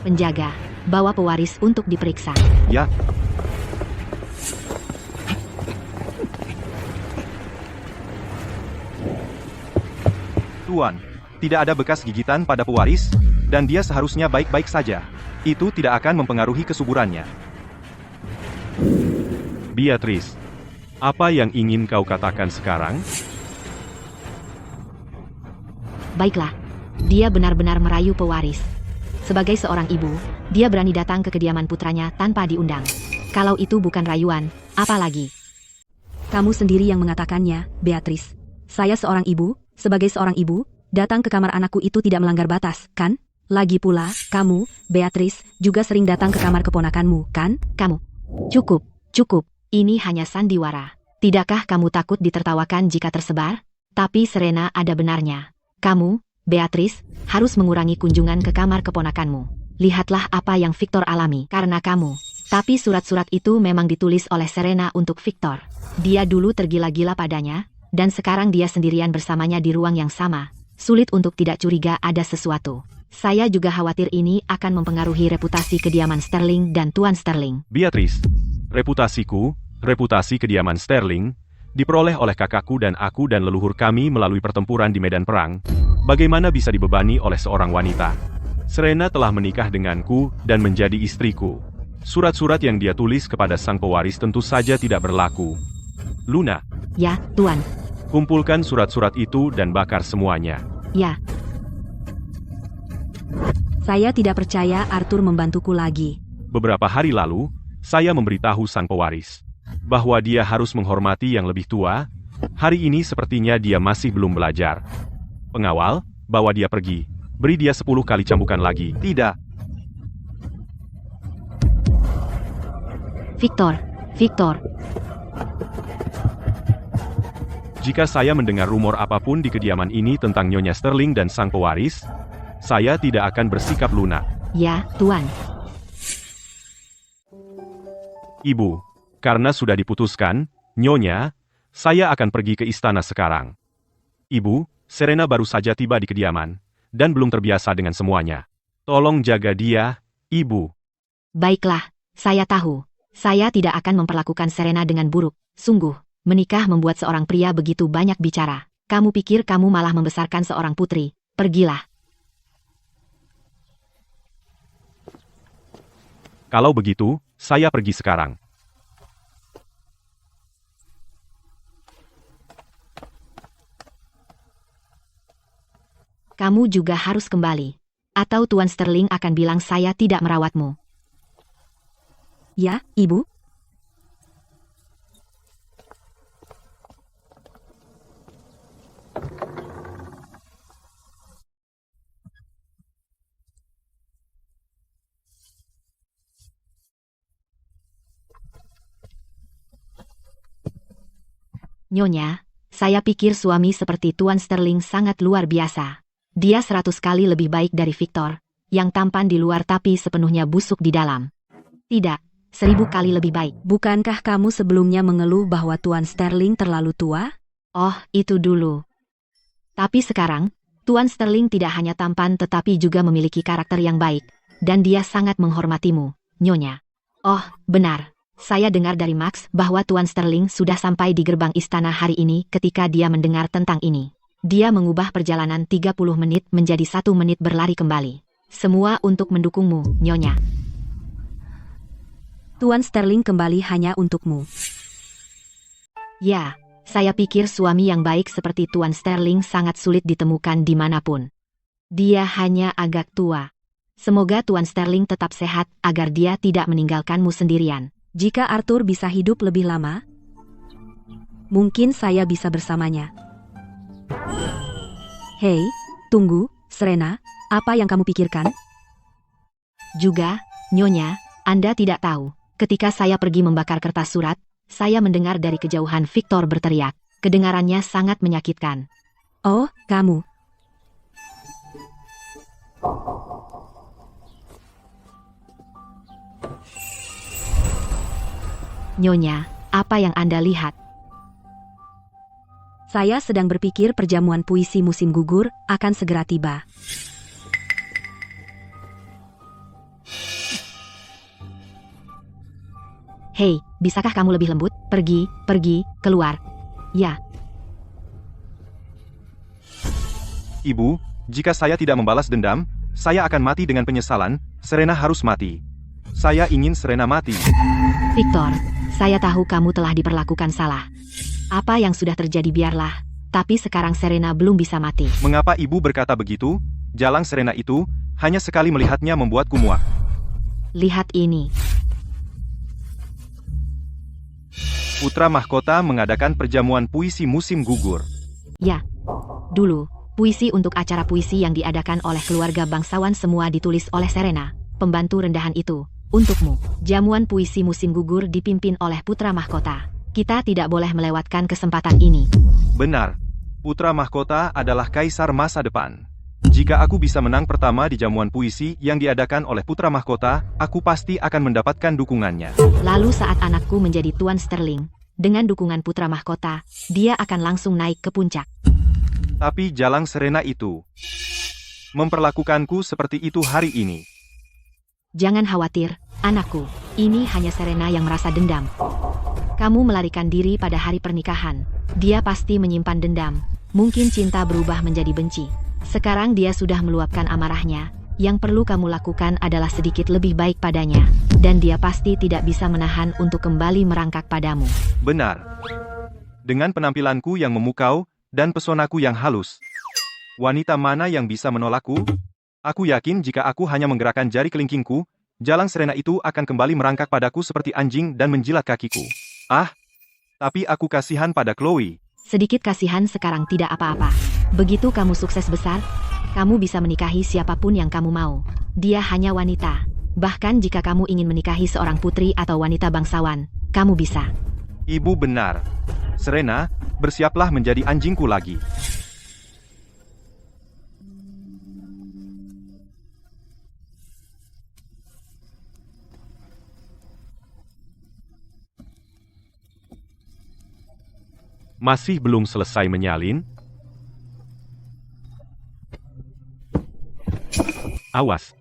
Penjaga, bawa pewaris untuk diperiksa. Ya. Tuan, tidak ada bekas gigitan pada pewaris, dan dia seharusnya baik-baik saja. Itu tidak akan mempengaruhi kesuburannya. Beatrice, apa yang ingin kau katakan sekarang? Baiklah, dia benar-benar merayu pewaris. Sebagai seorang ibu, dia berani datang ke kediaman putranya tanpa diundang. Kalau itu bukan rayuan, apa lagi? Kamu sendiri yang mengatakannya, Beatrice. Saya seorang ibu, sebagai seorang ibu, datang ke kamar anakku itu tidak melanggar batas, kan? Lagi pula, kamu, Beatrice, juga sering datang ke kamar keponakanmu, kan? Kamu. Cukup, cukup. Ini hanya sandiwara. Tidakkah kamu takut ditertawakan jika tersebar? Tapi Serena ada benarnya. Kamu, Beatrice, harus mengurangi kunjungan ke kamar keponakanmu. Lihatlah apa yang Victor alami karena kamu. Tapi surat-surat itu memang ditulis oleh Serena untuk Victor. Dia dulu tergila-gila padanya, dan sekarang dia sendirian bersamanya di ruang yang sama. Sulit untuk tidak curiga ada sesuatu. Saya juga khawatir ini akan mempengaruhi reputasi kediaman Sterling dan Tuan Sterling. Beatrice, reputasi kediaman Sterling, diperoleh oleh kakakku dan aku dan leluhur kami melalui pertempuran di medan perang. Bagaimana bisa dibebani oleh seorang wanita? Serena telah menikah denganku dan menjadi istriku. Surat-surat yang dia tulis kepada sang pewaris tentu saja tidak berlaku. Luna. Ya, Tuan. Kumpulkan surat-surat itu dan bakar semuanya. Ya. Saya tidak percaya Arthur membantuku lagi. Beberapa hari lalu, saya memberitahu sang pewaris bahwa dia harus menghormati yang lebih tua. Hari ini sepertinya dia masih belum belajar. Pengawal, bawa dia pergi. Beri dia 10 kali cambukan lagi. Tidak. Victor. Jika saya mendengar rumor apapun di kediaman ini tentang Nyonya Sterling dan sang pewaris, saya tidak akan bersikap lunak. Ya, Tuan. Ibu, karena sudah diputuskan, Nyonya, saya akan pergi ke istana sekarang. Ibu, Serena baru saja tiba di kediaman, dan belum terbiasa dengan semuanya. Tolong jaga dia, Ibu. Baiklah, saya tahu. Saya tidak akan memperlakukan Serena dengan buruk. Sungguh, menikah membuat seorang pria begitu banyak bicara. Kamu pikir kamu malah membesarkan seorang putri. Pergilah. Kalau begitu, saya pergi sekarang. Kamu juga harus kembali. Atau Tuan Sterling akan bilang saya tidak merawatmu. Ya, Ibu? Nyonya, saya pikir suami seperti Tuan Sterling sangat luar biasa. Dia 100 kali lebih baik dari Victor, yang tampan di luar tapi sepenuhnya busuk di dalam. Tidak, 1000 kali lebih baik. Bukankah kamu sebelumnya mengeluh bahwa Tuan Sterling terlalu tua? Oh, itu dulu. Tapi sekarang, Tuan Sterling tidak hanya tampan tetapi juga memiliki karakter yang baik, dan dia sangat menghormatimu, Nyonya. Oh, benar. Saya dengar dari Max bahwa Tuan Sterling sudah sampai di gerbang istana hari ini ketika dia mendengar tentang ini. Dia mengubah perjalanan 30 menit menjadi 1 menit berlari kembali. Semua untuk mendukungmu, Nyonya. Tuan Sterling kembali hanya untukmu. Ya, saya pikir suami yang baik seperti Tuan Sterling sangat sulit ditemukan dimanapun. Dia hanya agak tua. Semoga Tuan Sterling tetap sehat agar dia tidak meninggalkanmu sendirian. Jika Arthur bisa hidup lebih lama, mungkin saya bisa bersamanya. Hei, tunggu, Serena, apa yang kamu pikirkan? Juga, Nyonya, Anda tidak tahu. Ketika saya pergi membakar kertas surat, saya mendengar dari kejauhan Victor berteriak. Kedengarannya sangat menyakitkan. Oh, kamu. Nyonya, apa yang Anda lihat? Saya sedang berpikir perjamuan puisi musim gugur akan segera tiba. Hei, bisakah kamu lebih lembut? Pergi, keluar. Ya. Ibu, jika saya tidak membalas dendam, saya akan mati dengan penyesalan. Serena harus mati. Saya ingin Serena mati. Victor, saya tahu kamu telah diperlakukan salah. Apa yang sudah terjadi biarlah, tapi sekarang Serena belum bisa mati. Mengapa ibu berkata begitu? Jalang Serena itu, hanya sekali melihatnya membuatku muak. Lihat ini. Putra Mahkota mengadakan perjamuan puisi musim gugur. Ya. Dulu, puisi untuk acara puisi yang diadakan oleh keluarga bangsawan semua ditulis oleh Serena, pembantu rendahan itu, untukmu. Jamuan puisi musim gugur dipimpin oleh Putra Mahkota. Kita tidak boleh melewatkan kesempatan ini. Benar. Putra Mahkota adalah kaisar masa depan. Jika aku bisa menang pertama di jamuan puisi yang diadakan oleh Putra Mahkota, aku pasti akan mendapatkan dukungannya. Lalu saat anakku menjadi Tuan Sterling, dengan dukungan Putra Mahkota, dia akan langsung naik ke puncak. Tapi Jalang Serena itu memperlakukanku seperti itu hari ini. Jangan khawatir, anakku. Ini hanya Serena yang merasa dendam. Kamu melarikan diri pada hari pernikahan. Dia pasti menyimpan dendam. Mungkin cinta berubah menjadi benci. Sekarang dia sudah meluapkan amarahnya. Yang perlu kamu lakukan adalah sedikit lebih baik padanya. Dan dia pasti tidak bisa menahan untuk kembali merangkak padamu. Benar. Dengan penampilanku yang memukau dan pesonaku yang halus, wanita mana yang bisa menolakku? Aku yakin jika aku hanya menggerakkan jari kelingkingku, Jalang Serena itu akan kembali merangkak padaku seperti anjing dan menjilat kakiku. Tapi aku kasihan pada Chloe. Sedikit kasihan sekarang tidak apa-apa. Begitu kamu sukses besar, kamu bisa menikahi siapapun yang kamu mau. Dia hanya wanita. Bahkan jika kamu ingin menikahi seorang putri atau wanita bangsawan, kamu bisa. Ibu benar. Serena, bersiaplah menjadi anjingku lagi. Masih belum selesai menyalin? Awas.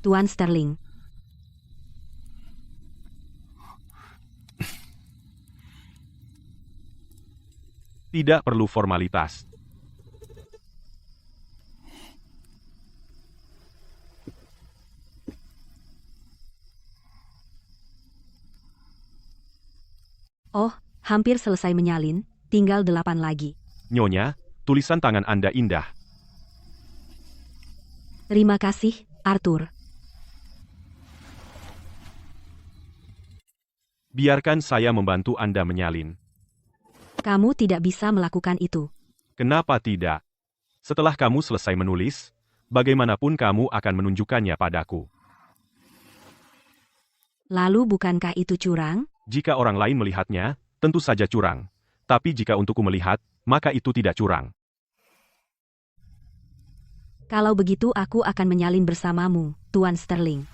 Tuan Sterling. Tidak perlu formalitas. Oh, hampir selesai menyalin, tinggal 8 lagi. Nyonya, tulisan tangan Anda indah. Terima kasih, Arthur. Biarkan saya membantu Anda menyalin. Kamu tidak bisa melakukan itu. Kenapa tidak? Setelah kamu selesai menulis, bagaimanapun kamu akan menunjukkannya padaku. Lalu bukankah itu curang? Jika orang lain melihatnya, tentu saja curang. Tapi jika untukku melihat, maka itu tidak curang. Kalau begitu aku akan menyalin bersamamu, Tuan Sterling.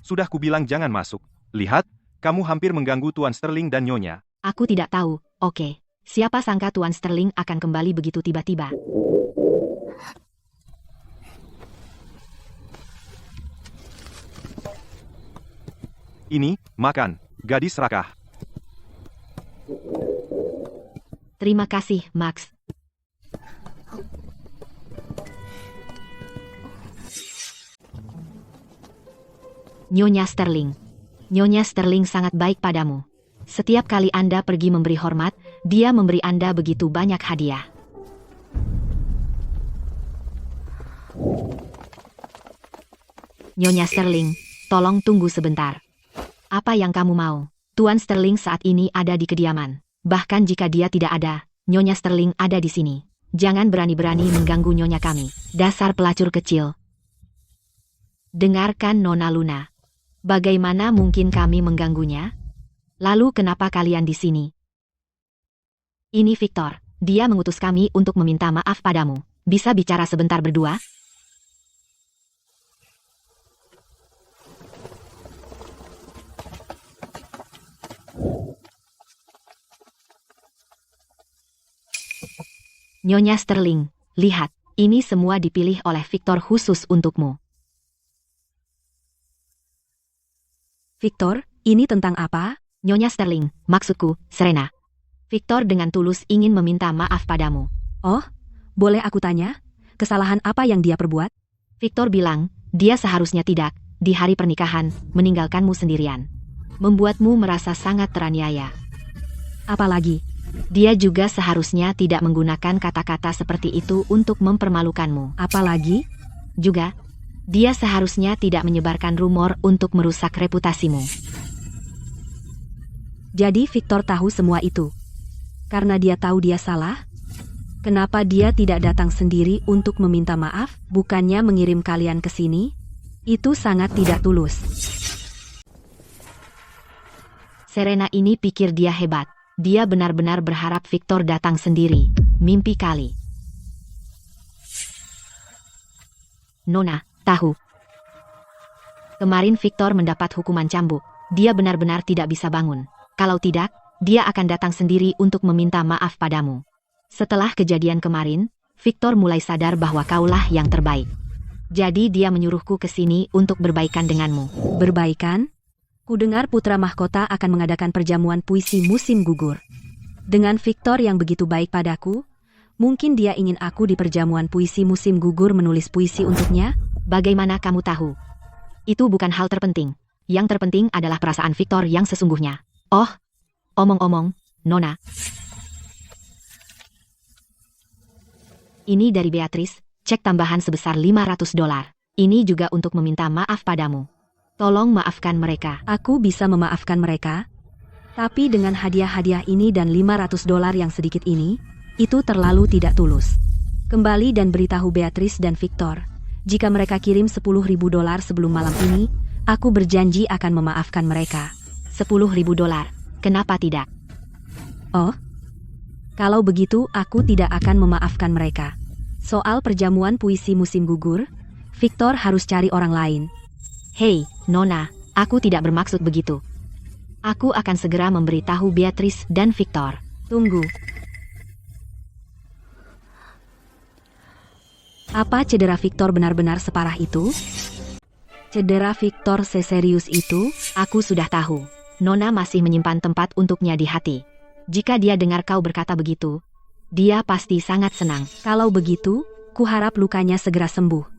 Sudah kubilang jangan masuk. Lihat, kamu hampir mengganggu Tuan Sterling dan Nyonya. Aku tidak tahu. Oke. Siapa sangka Tuan Sterling akan kembali begitu tiba-tiba. Ini, makan, gadis serakah. Terima kasih, Max. Nyonya Sterling. Nyonya Sterling sangat baik padamu. Setiap kali Anda pergi memberi hormat, dia memberi Anda begitu banyak hadiah. Nyonya Sterling, tolong tunggu sebentar. Apa yang kamu mau? Tuan Sterling saat ini ada di kediaman. Bahkan jika dia tidak ada, Nyonya Sterling ada di sini. Jangan berani-berani mengganggu Nyonya kami. Dasar pelacur kecil. Dengarkan Nona Luna. Bagaimana mungkin kami mengganggunya? Lalu kenapa kalian di sini? Ini Victor. Dia mengutus kami untuk meminta maaf padamu. Bisa bicara sebentar berdua? Nyonya Sterling, lihat. Ini semua dipilih oleh Victor khusus untukmu. Victor, ini tentang apa? Nyonya Sterling, maksudku, Serena. Victor dengan tulus ingin meminta maaf padamu. Oh, boleh aku tanya? Kesalahan apa yang dia perbuat? Victor bilang, dia seharusnya tidak, di hari pernikahan, meninggalkanmu sendirian. Membuatmu merasa sangat teraniaya. Apalagi? Dia juga seharusnya tidak menggunakan kata-kata seperti itu untuk mempermalukanmu. Apalagi? Juga, dia seharusnya tidak menyebarkan rumor untuk merusak reputasimu. Jadi Victor tahu semua itu. Karena dia tahu dia salah? Kenapa dia tidak datang sendiri untuk meminta maaf, bukannya mengirim kalian ke sini? Itu sangat tidak tulus. Serena ini pikir dia hebat. Dia benar-benar berharap Victor datang sendiri. Mimpi kali. Nona, tahu. Kemarin Victor mendapat hukuman cambuk. Dia benar-benar tidak bisa bangun. Kalau tidak, dia akan datang sendiri untuk meminta maaf padamu. Setelah kejadian kemarin, Victor mulai sadar bahwa kaulah yang terbaik. Jadi dia menyuruhku ke sini untuk berbaikan denganmu. Berbaikan? Kudengar putra mahkota akan mengadakan perjamuan puisi musim gugur. Dengan Victor yang begitu baik padaku, mungkin dia ingin aku di perjamuan puisi musim gugur menulis puisi untuknya? Bagaimana kamu tahu? Itu bukan hal terpenting. Yang terpenting adalah perasaan Victor yang sesungguhnya. Oh, omong-omong, Nona. Ini dari Beatrice, cek tambahan sebesar $500. Ini juga untuk meminta maaf padamu. Tolong maafkan mereka. Aku bisa memaafkan mereka, tapi dengan hadiah-hadiah ini dan $500 yang sedikit ini, itu terlalu tidak tulus. Kembali dan beritahu Beatrice dan Victor, jika mereka kirim $10.000 sebelum malam ini, aku berjanji akan memaafkan mereka. $10.000. Kenapa tidak? Oh, kalau begitu aku tidak akan memaafkan mereka. Soal perjamuan puisi musim gugur, Victor harus cari orang lain. Hei, Nona, aku tidak bermaksud begitu. Aku akan segera memberitahu Beatrice dan Victor. Tunggu. Apa cedera Victor benar-benar separah itu? Cedera Victor seserius itu? Aku sudah tahu. Nona masih menyimpan tempat untuknya di hati. Jika dia dengar kau berkata begitu, dia pasti sangat senang. Kalau begitu, kuharap lukanya segera sembuh.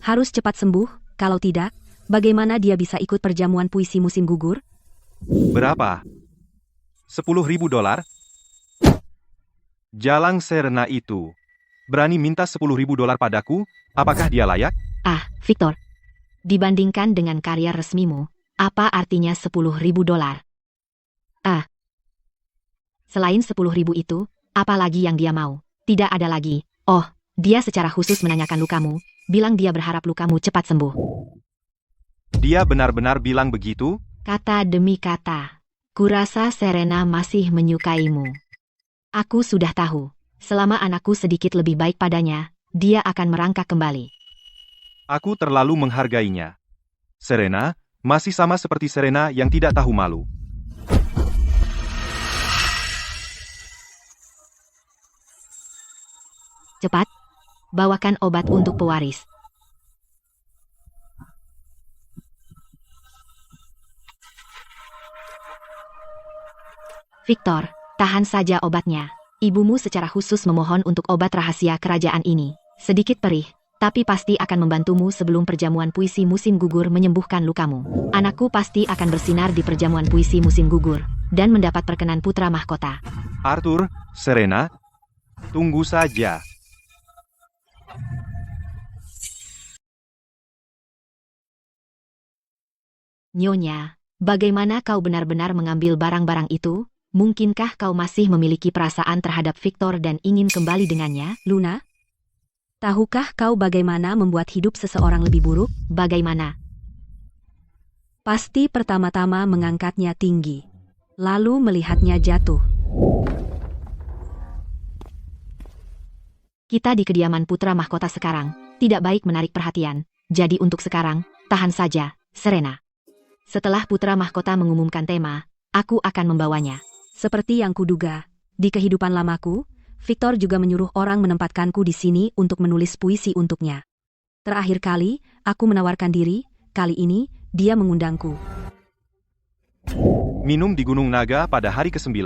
Harus cepat sembuh, kalau tidak, bagaimana dia bisa ikut perjamuan puisi musim gugur? Berapa? $10.000? Jalang Serena itu berani minta $10.000 padaku, apakah dia layak? Ah, Victor. Dibandingkan dengan karya resmimu, apa artinya $10.000? Ah. Selain 10.000 itu, apa lagi yang dia mau? Tidak ada lagi. Oh, dia secara khusus menanyakan lukamu, bilang dia berharap lukamu cepat sembuh. Dia benar-benar bilang begitu? Kata demi kata. Kurasa Serena masih menyukaimu. Aku sudah tahu. Selama anakku sedikit lebih baik padanya, dia akan merangkak kembali. Aku terlalu menghargainya. Serena, masih sama seperti Serena yang tidak tahu malu. Cepat, bawakan obat untuk pewaris. Victor, tahan saja obatnya. Ibumu secara khusus memohon untuk obat rahasia kerajaan ini. Sedikit perih, tapi pasti akan membantumu sebelum perjamuan puisi musim gugur menyembuhkan lukamu. Anakku pasti akan bersinar di perjamuan puisi musim gugur, dan mendapat perkenan putra mahkota. Arthur, Serena, tunggu saja. Nyonya, bagaimana kau benar-benar mengambil barang-barang itu? Mungkinkah kau masih memiliki perasaan terhadap Victor dan ingin kembali dengannya? Luna? Tahukah kau bagaimana membuat hidup seseorang lebih buruk? Bagaimana? Pasti pertama-tama mengangkatnya tinggi, lalu melihatnya jatuh. Kita di kediaman putra mahkota sekarang, tidak baik menarik perhatian. Jadi untuk sekarang, tahan saja, Serena. Setelah putra mahkota mengumumkan tema, aku akan membawanya. Seperti yang kuduga, di kehidupan lamaku, Victor juga menyuruh orang menempatkanku di sini untuk menulis puisi untuknya. Terakhir kali, aku menawarkan diri, kali ini, dia mengundangku. Minum di Gunung Naga pada hari ke-9,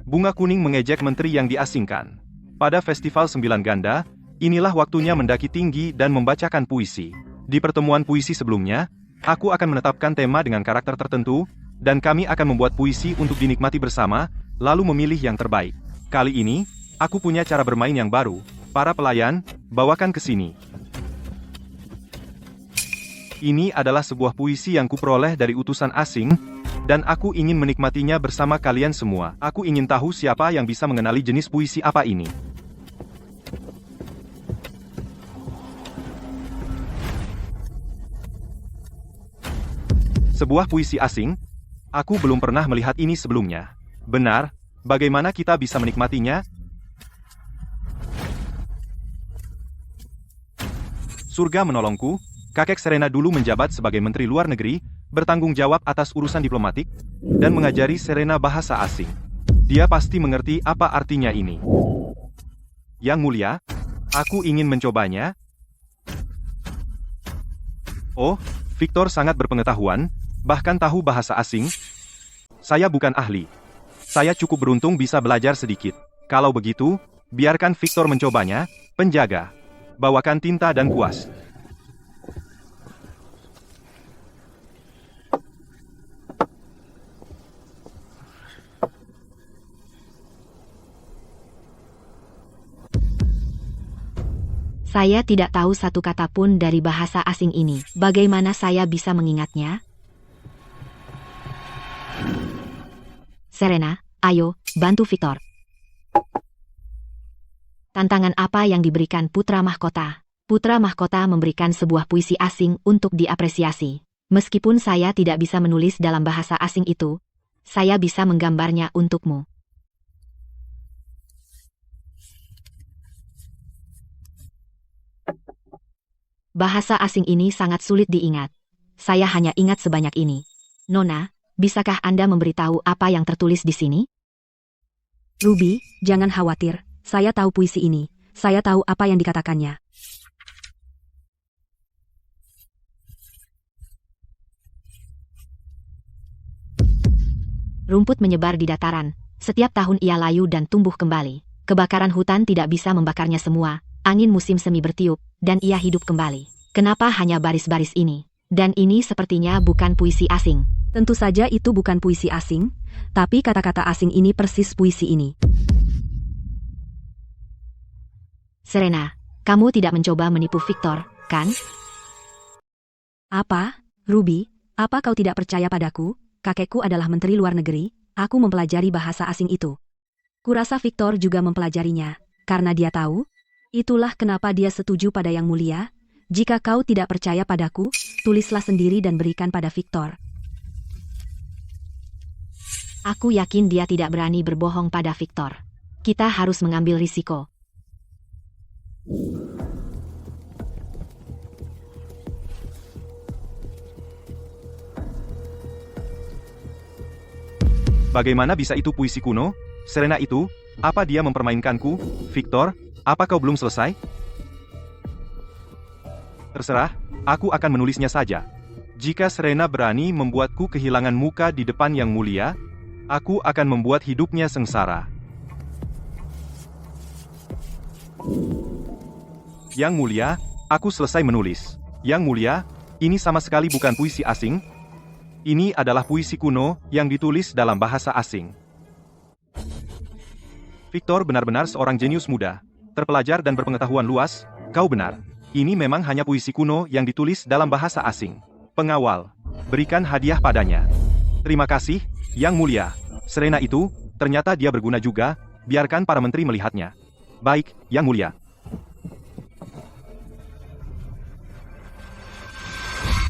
Bunga Kuning mengejek menteri yang diasingkan. Pada Festival 9 Ganda, inilah waktunya mendaki tinggi dan membacakan puisi. Di pertemuan puisi sebelumnya, aku akan menetapkan tema dengan karakter tertentu, dan kami akan membuat puisi untuk dinikmati bersama, lalu memilih yang terbaik. Kali ini, aku punya cara bermain yang baru. Para pelayan, bawakan ke sini. Ini adalah sebuah puisi yang kuperoleh dari utusan asing, dan aku ingin menikmatinya bersama kalian semua. Aku ingin tahu siapa yang bisa mengenali jenis puisi apa ini. Sebuah puisi asing? Aku belum pernah melihat ini sebelumnya. Benar, bagaimana kita bisa menikmatinya? Surga menolongku, kakek Serena dulu menjabat sebagai Menteri Luar Negeri, bertanggung jawab atas urusan diplomatik, dan mengajari Serena bahasa asing. Dia pasti mengerti apa artinya ini. Yang mulia, aku ingin mencobanya. Oh, Victor sangat berpengetahuan, bahkan tahu bahasa asing. Saya bukan ahli. Saya cukup beruntung bisa belajar sedikit. Kalau begitu, biarkan Victor mencobanya. Penjaga, bawakan tinta dan kuas. Saya tidak tahu satu kata pun dari bahasa asing ini. Bagaimana saya bisa mengingatnya? Serena, ayo, bantu Victor. Tantangan apa yang diberikan Putra Mahkota? Putra Mahkota memberikan sebuah puisi asing untuk diapresiasi. Meskipun saya tidak bisa menulis dalam bahasa asing itu, saya bisa menggambarnya untukmu. Bahasa asing ini sangat sulit diingat. Saya hanya ingat sebanyak ini. Nona, bisakah Anda memberitahu apa yang tertulis di sini? Ruby, jangan khawatir. Saya tahu puisi ini. Saya tahu apa yang dikatakannya. Rumput menyebar di dataran. Setiap tahun ia layu dan tumbuh kembali. Kebakaran hutan tidak bisa membakarnya semua. Angin musim semi bertiup, dan ia hidup kembali. Kenapa hanya baris-baris ini? Dan ini sepertinya bukan puisi asing. Tentu saja itu bukan puisi asing, tapi kata-kata asing ini persis puisi ini. Serena, kamu tidak mencoba menipu Victor, kan? Apa? Ruby, apa kau tidak percaya padaku? Kakekku adalah menteri luar negeri, aku mempelajari bahasa asing itu. Kurasa Victor juga mempelajarinya, karena dia tahu. Itulah kenapa dia setuju pada Yang Mulia. Jika kau tidak percaya padaku, tulislah sendiri dan berikan pada Victor. Aku yakin dia tidak berani berbohong pada Victor. Kita harus mengambil risiko. Bagaimana bisa itu puisi kuno? Serena itu, apa dia mempermainkanku? Victor, apa kau belum selesai? Terserah, aku akan menulisnya saja. Jika Serena berani membuatku kehilangan muka di depan Yang Mulia, aku akan membuat hidupnya sengsara. Yang Mulia, aku selesai menulis. Yang Mulia, ini sama sekali bukan puisi asing. Ini adalah puisi kuno yang ditulis dalam bahasa asing. Victor benar-benar seorang jenius muda, terpelajar dan berpengetahuan luas. Kau benar. Ini memang hanya puisi kuno yang ditulis dalam bahasa asing. Pengawal, berikan hadiah padanya. Terima kasih, Yang Mulia. Serena itu, ternyata dia berguna juga. Biarkan para menteri melihatnya. Baik, Yang Mulia.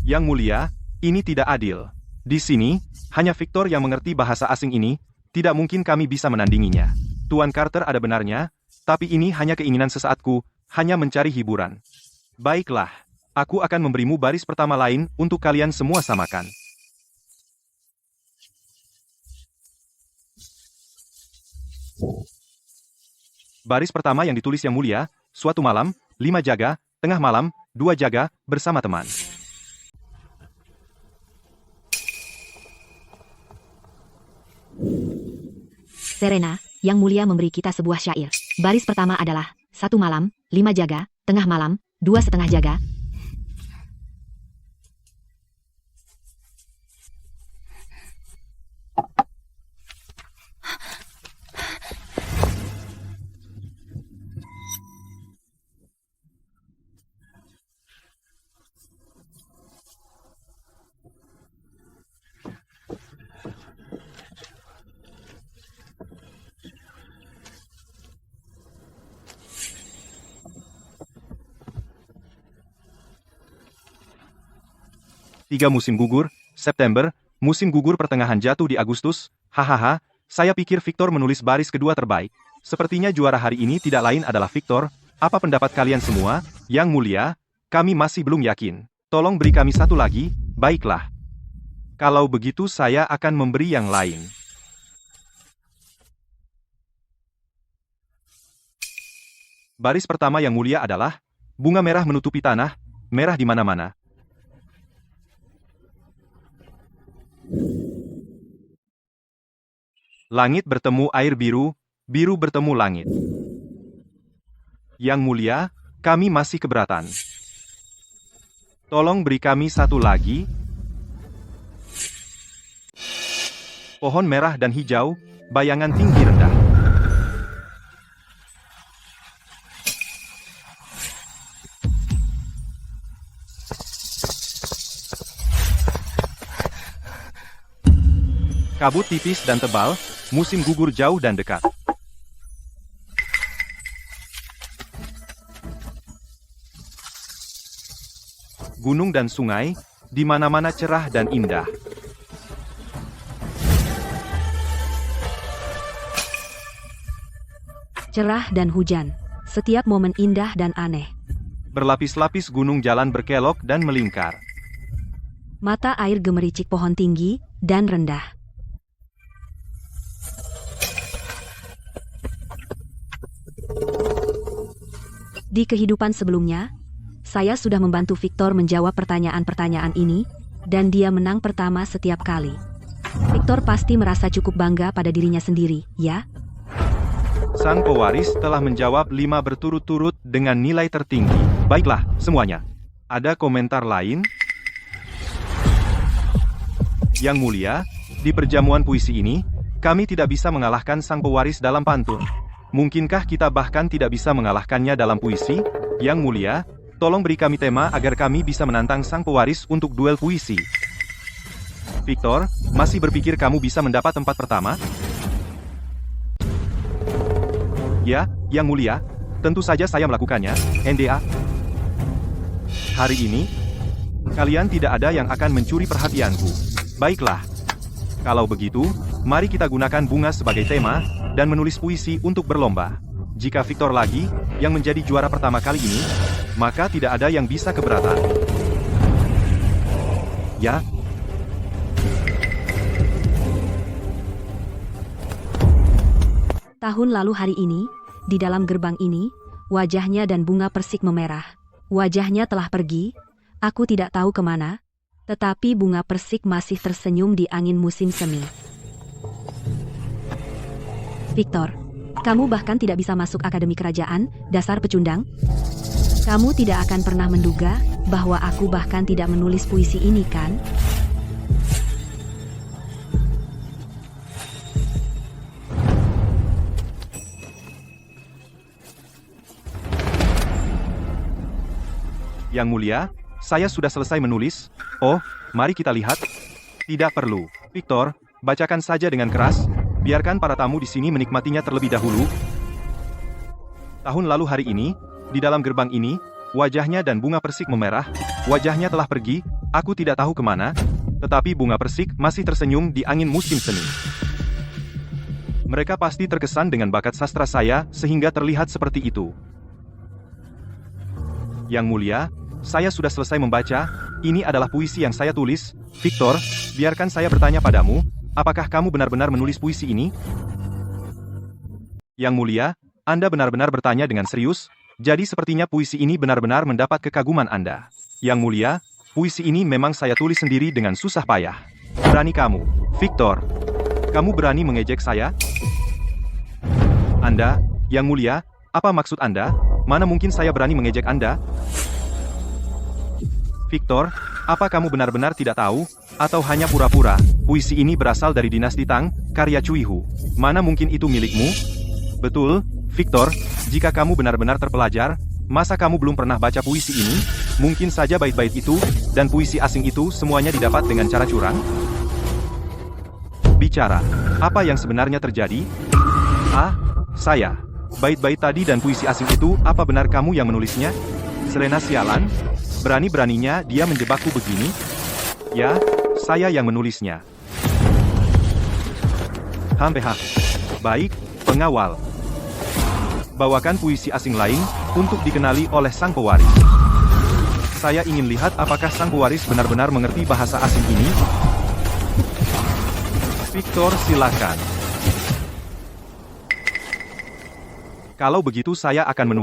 Yang Mulia, ini tidak adil. Di sini, hanya Victor yang mengerti bahasa asing ini. Tidak mungkin kami bisa menandinginya. Tuan Carter ada benarnya, tapi ini hanya keinginan sesaatku, hanya mencari hiburan. Baiklah, aku akan memberimu baris pertama lain untuk kalian semua samakan. Baris pertama yang ditulis Yang Mulia, suatu malam, 5 jaga, tengah malam, 2 jaga, bersama teman. Serena, Yang Mulia memberi kita sebuah syair. Baris pertama adalah, 1 malam, 5 jaga, tengah malam, 2,5 jaga. Tiga musim gugur, September, musim gugur pertengahan jatuh di Agustus, hahaha, saya pikir Victor menulis baris kedua terbaik. Sepertinya juara hari ini tidak lain adalah Victor. Apa pendapat kalian semua? Yang Mulia, kami masih belum yakin. Tolong beri kami satu lagi, baiklah. Kalau begitu saya akan memberi yang lain. Baris pertama Yang Mulia adalah, bunga merah menutupi tanah, merah di mana-mana. Langit bertemu air biru, biru bertemu langit. Yang Mulia, kami masih keberatan. Tolong beri kami satu lagi. Pohon merah dan hijau, bayangan tinggi rendah. Kabut tipis dan tebal, musim gugur jauh dan dekat. Gunung dan sungai, di mana-mana cerah dan indah. Cerah dan hujan. Setiap momen indah dan aneh. Berlapis-lapis gunung jalan berkelok dan melingkar. Mata air gemericik pohon tinggi dan rendah. Di kehidupan sebelumnya, saya sudah membantu Victor menjawab pertanyaan-pertanyaan ini, dan dia menang pertama setiap kali. Victor pasti merasa cukup bangga pada dirinya sendiri, ya? Sang pewaris telah menjawab 5 berturut-turut dengan nilai tertinggi. Baiklah, semuanya. Ada komentar lain? Yang mulia, di perjamuan puisi ini, kami tidak bisa mengalahkan sang pewaris dalam pantun. Mungkinkah kita bahkan tidak bisa mengalahkannya dalam puisi? Yang mulia, tolong beri kami tema agar kami bisa menantang sang pewaris untuk duel puisi. Victor, masih berpikir kamu bisa mendapat tempat pertama? Ya, Yang Mulia, tentu saja saya melakukannya, NDA. Hari ini, kalian tidak ada yang akan mencuri perhatianku. Baiklah. Kalau begitu, mari kita gunakan bunga sebagai tema, dan menulis puisi untuk berlomba. Jika Victor lagi, yang menjadi juara pertama kali ini, maka tidak ada yang bisa keberatan. Ya. Tahun lalu hari ini, di dalam gerbang ini, wajahnya dan bunga persik memerah. Wajahnya telah pergi, aku tidak tahu kemana, tetapi bunga persik masih tersenyum di angin musim semi. Victor, kamu bahkan tidak bisa masuk Akademi Kerajaan, dasar pecundang. Kamu tidak akan pernah menduga bahwa aku bahkan tidak menulis puisi ini, kan? Yang Mulia, saya sudah selesai menulis. Oh, mari kita lihat. Tidak perlu. Victor, bacakan saja dengan keras. Biarkan para tamu di sini menikmatinya terlebih dahulu. Tahun lalu hari ini, di dalam gerbang ini, wajahnya dan bunga persik memerah. Wajahnya telah pergi, aku tidak tahu kemana. Tetapi bunga persik masih tersenyum di angin musim semi. Mereka pasti terkesan dengan bakat sastra saya, sehingga terlihat seperti itu. Yang Mulia, saya sudah selesai membaca. Ini adalah puisi yang saya tulis. Victor, biarkan saya bertanya padamu, apakah kamu benar-benar menulis puisi ini? Yang Mulia, Anda benar-benar bertanya dengan serius, jadi sepertinya puisi ini benar-benar mendapat kekaguman Anda. Yang Mulia, puisi ini memang saya tulis sendiri dengan susah payah. Berani kamu, Victor. Kamu berani mengejek saya? Anda, Yang Mulia, apa maksud Anda? Mana mungkin saya berani mengejek Anda? Victor, apa kamu benar-benar tidak tahu, atau hanya pura-pura, puisi ini berasal dari dinasti Tang, karya Cuihu. Mana mungkin itu milikmu? Betul, Victor, jika kamu benar-benar terpelajar, masa kamu belum pernah baca puisi ini? Mungkin saja bait-bait itu, dan puisi asing itu semuanya didapat dengan cara curang? Bicara, apa yang sebenarnya terjadi? Ah, saya. Bait-bait tadi dan puisi asing itu, apa benar kamu yang menulisnya? Serena sialan, berani-beraninya dia menjebakku begini? Ya, saya yang menulisnya. Hampeha. Baik, pengawal. Bawakan puisi asing lain, untuk dikenali oleh sang pewaris. Saya ingin lihat apakah sang pewaris benar-benar mengerti bahasa asing ini. Victor, silakan. Kalau begitu saya akan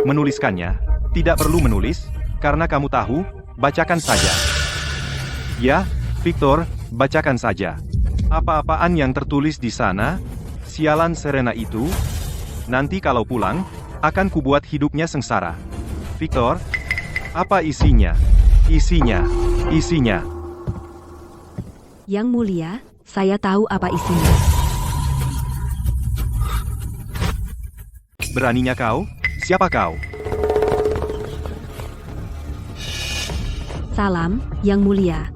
menuliskannya. Tidak perlu menulis, karena kamu tahu, bacakan saja. Ya, Victor, bacakan saja. Apa-apaan yang tertulis di sana? Sialan Serena itu. Nanti kalau pulang, akan kubuat hidupnya sengsara. Victor, apa isinya? Isinya. Yang Mulia, saya tahu apa isinya. Beraninya kau? Siapa kau? Salam, Yang Mulia.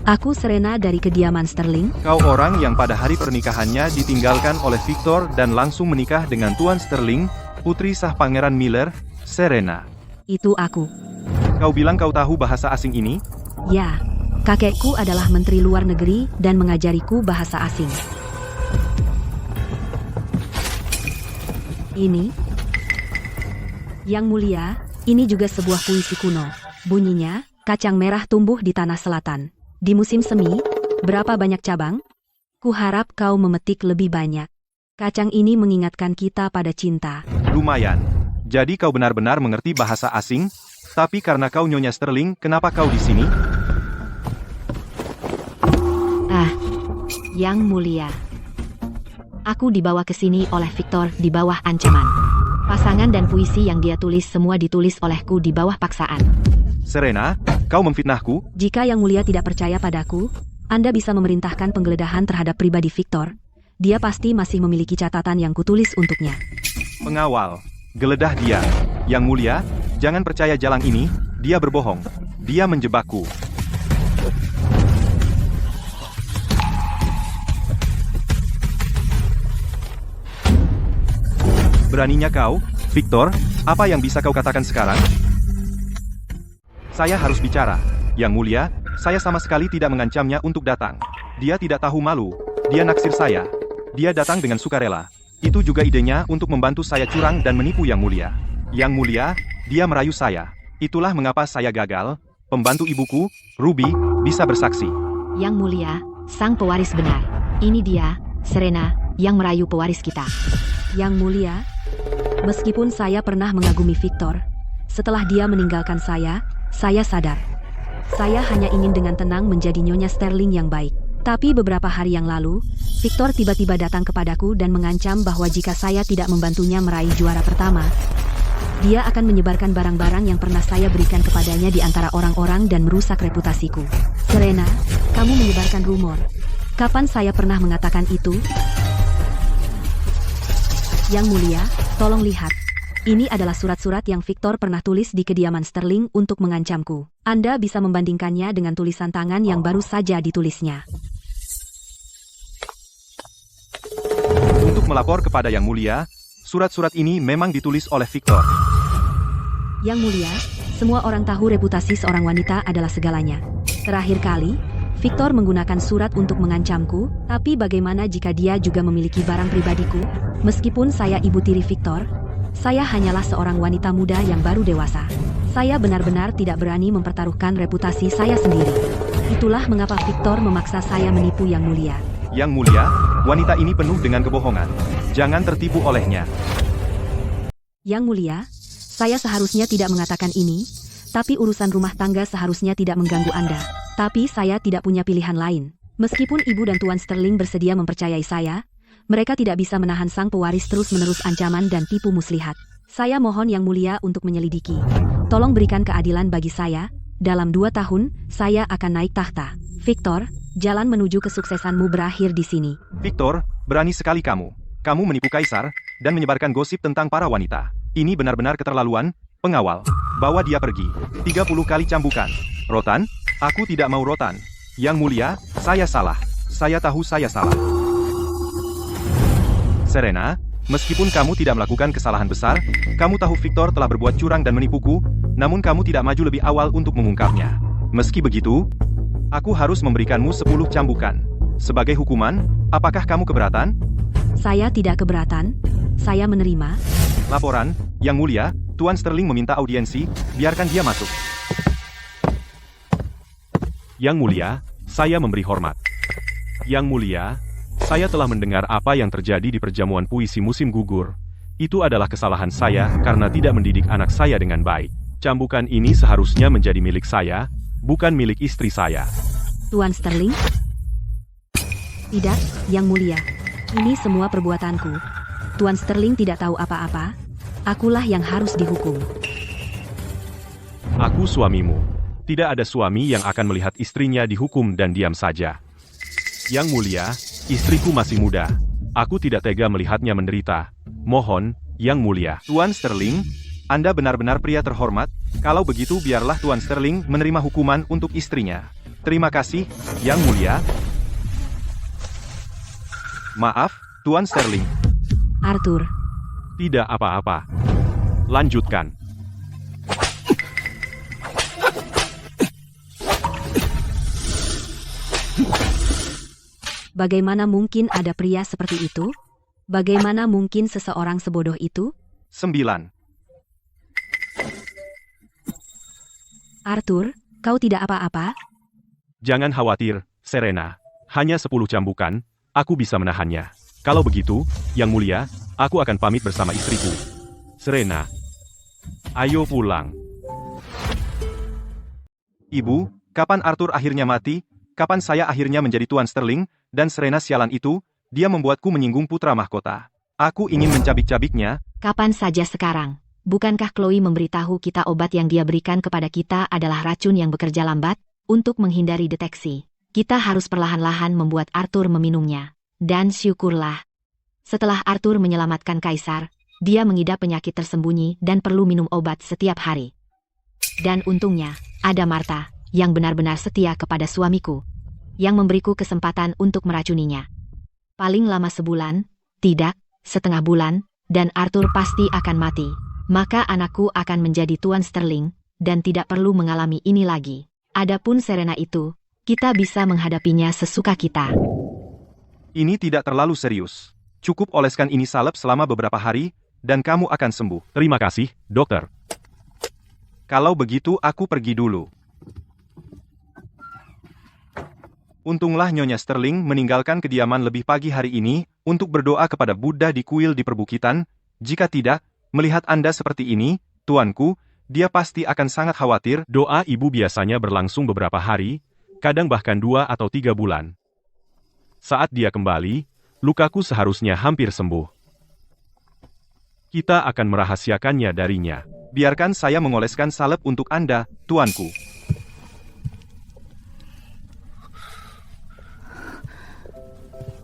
Aku Serena dari kediaman Sterling. Kau orang yang pada hari pernikahannya ditinggalkan oleh Victor dan langsung menikah dengan Tuan Sterling, putri sah Pangeran Miller, Serena. Itu aku. Kau bilang kau tahu bahasa asing ini? Ya, kakekku adalah menteri luar negeri dan mengajariku bahasa asing. Ini, Yang Mulia, ini juga sebuah puisi kuno. Bunyinya, kacang merah tumbuh di tanah selatan. Di musim semi, berapa banyak cabang? Kuharap kau memetik lebih banyak. Kacang ini mengingatkan kita pada cinta. Lumayan. Jadi kau benar-benar mengerti bahasa asing? Tapi karena kau Nyonya Sterling, kenapa kau di sini? Yang Mulia. Aku dibawa ke sini oleh Victor di bawah ancaman. Pasangan dan puisi yang dia tulis semua ditulis olehku di bawah paksaan. Serena, kau memfitnahku? Jika Yang Mulia tidak percaya padaku, Anda bisa memerintahkan penggeledahan terhadap pribadi Victor. Dia pasti masih memiliki catatan yang kutulis untuknya. Pengawal, geledah dia. Yang Mulia, jangan percaya jalang ini, dia berbohong. Dia menjebakku. Beraninya kau, Victor, apa yang bisa kau katakan sekarang? Saya harus bicara. Yang Mulia, saya sama sekali tidak mengancamnya untuk datang. Dia tidak tahu malu. Dia naksir saya. Dia datang dengan sukarela. Itu juga idenya untuk membantu saya curang dan menipu Yang Mulia. Yang Mulia, dia merayu saya. Itulah mengapa saya gagal. Pembantu ibuku, Ruby, bisa bersaksi. Yang Mulia, sang pewaris benar. Ini dia, Serena, yang merayu pewaris kita. Yang Mulia, meskipun saya pernah mengagumi Victor, setelah dia meninggalkan saya sadar. Saya hanya ingin dengan tenang menjadi Nyonya Sterling yang baik. Tapi beberapa hari yang lalu, Victor tiba-tiba datang kepadaku dan mengancam bahwa jika saya tidak membantunya meraih juara pertama, dia akan menyebarkan barang-barang yang pernah saya berikan kepadanya di antara orang-orang dan merusak reputasiku. Serena, kamu menyebarkan rumor. Kapan saya pernah mengatakan itu? Yang Mulia, tolong lihat. Ini adalah surat-surat yang Victor pernah tulis di kediaman Sterling untuk mengancamku. Anda bisa membandingkannya dengan tulisan tangan yang baru saja ditulisnya. Untuk melapor kepada Yang Mulia, surat-surat ini memang ditulis oleh Victor. Yang Mulia, semua orang tahu reputasi seorang wanita adalah segalanya. Terakhir kali, Victor menggunakan surat untuk mengancamku, tapi bagaimana jika dia juga memiliki barang pribadiku? Meskipun saya ibu tiri Victor, saya hanyalah seorang wanita muda yang baru dewasa. Saya benar-benar tidak berani mempertaruhkan reputasi saya sendiri. Itulah mengapa Victor memaksa saya menipu Yang Mulia. Yang Mulia, wanita ini penuh dengan kebohongan. Jangan tertipu olehnya. Yang Mulia, saya seharusnya tidak mengatakan ini, tapi urusan rumah tangga seharusnya tidak mengganggu Anda. Tapi saya tidak punya pilihan lain. Meskipun Ibu dan Tuan Sterling bersedia mempercayai saya, mereka tidak bisa menahan sang pewaris terus-menerus ancaman dan tipu muslihat. Saya mohon Yang Mulia untuk menyelidiki. Tolong berikan keadilan bagi saya. Dalam 2 tahun, saya akan naik tahta. Victor, jalan menuju kesuksesanmu berakhir di sini. Victor, berani sekali kamu. Kamu menipu kaisar, dan menyebarkan gosip tentang para wanita. Ini benar-benar keterlaluan. Pengawal, bawa dia pergi. 30 kali cambukan. Rotan, aku tidak mau rotan. Yang Mulia, saya salah. Saya tahu saya salah. Serena, meskipun kamu tidak melakukan kesalahan besar, kamu tahu Victor telah berbuat curang dan menipuku, namun kamu tidak maju lebih awal untuk mengungkapnya. Meski begitu, aku harus memberikanmu 10 cambukan. Sebagai hukuman, apakah kamu keberatan? Saya tidak keberatan. Saya menerima. Laporan, Yang Mulia, Tuan Sterling meminta audiensi, biarkan dia masuk. Yang Mulia, saya memberi hormat. Yang Mulia, saya telah mendengar apa yang terjadi di perjamuan puisi musim gugur. Itu adalah kesalahan saya karena tidak mendidik anak saya dengan baik. Cambukan ini seharusnya menjadi milik saya, bukan milik istri saya. Tuan Sterling? Tidak, Yang Mulia. Ini semua perbuatanku. Tuan Sterling tidak tahu apa-apa. Akulah yang harus dihukum. Aku suamimu. Tidak ada suami yang akan melihat istrinya dihukum dan diam saja. Yang Mulia, istriku masih muda. Aku tidak tega melihatnya menderita. Mohon, Yang Mulia. Tuan Sterling, Anda benar-benar pria terhormat. Kalau begitu biarlah Tuan Sterling menerima hukuman untuk istrinya. Terima kasih, Yang Mulia. Maaf, Tuan Sterling. Arthur, Tidak apa-apa. Lanjutkan. bagaimana mungkin ada pria seperti itu? Bagaimana mungkin seseorang sebodoh itu? 9. Arthur, kau tidak apa-apa? Jangan khawatir, Serena. Hanya 10 cambukan, aku bisa menahannya. Kalau begitu, Yang Mulia, aku akan pamit bersama istriku. Serena, ayo pulang. Ibu, kapan Arthur akhirnya mati? Kapan saya akhirnya menjadi Tuan Sterling? Dan Serena sialan itu, dia membuatku menyinggung putra mahkota. Aku ingin mencabik-cabiknya. Kapan saja sekarang? Bukankah Chloe memberitahu kita obat yang dia berikan kepada kita adalah racun yang bekerja lambat? Untuk menghindari deteksi, kita harus perlahan-lahan membuat Arthur meminumnya. Dan syukurlah. Setelah Arthur menyelamatkan Kaisar, dia mengidap penyakit tersembunyi dan perlu minum obat setiap hari. Dan untungnya, ada Martha, yang benar-benar setia kepada suamiku, yang memberiku kesempatan untuk meracuninya. Paling lama sebulan, tidak, setengah bulan, dan Arthur pasti akan mati. Maka anakku akan menjadi Tuan Sterling, dan tidak perlu mengalami ini lagi. Adapun Serena itu, kita bisa menghadapinya sesuka kita. Ini tidak terlalu serius. Cukup oleskan ini salep selama beberapa hari, dan kamu akan sembuh. Terima kasih, dokter. Kalau begitu aku pergi dulu. Untunglah Nyonya Sterling meninggalkan kediaman lebih pagi hari ini untuk berdoa kepada Buddha di kuil di perbukitan. Jika tidak, melihat Anda seperti ini, tuanku, dia pasti akan sangat khawatir. Doa ibu biasanya berlangsung beberapa hari, kadang bahkan 2 atau 3 bulan. Saat dia kembali, lukaku seharusnya hampir sembuh. Kita akan merahasiakannya darinya. Biarkan saya mengoleskan salep untuk Anda, tuanku.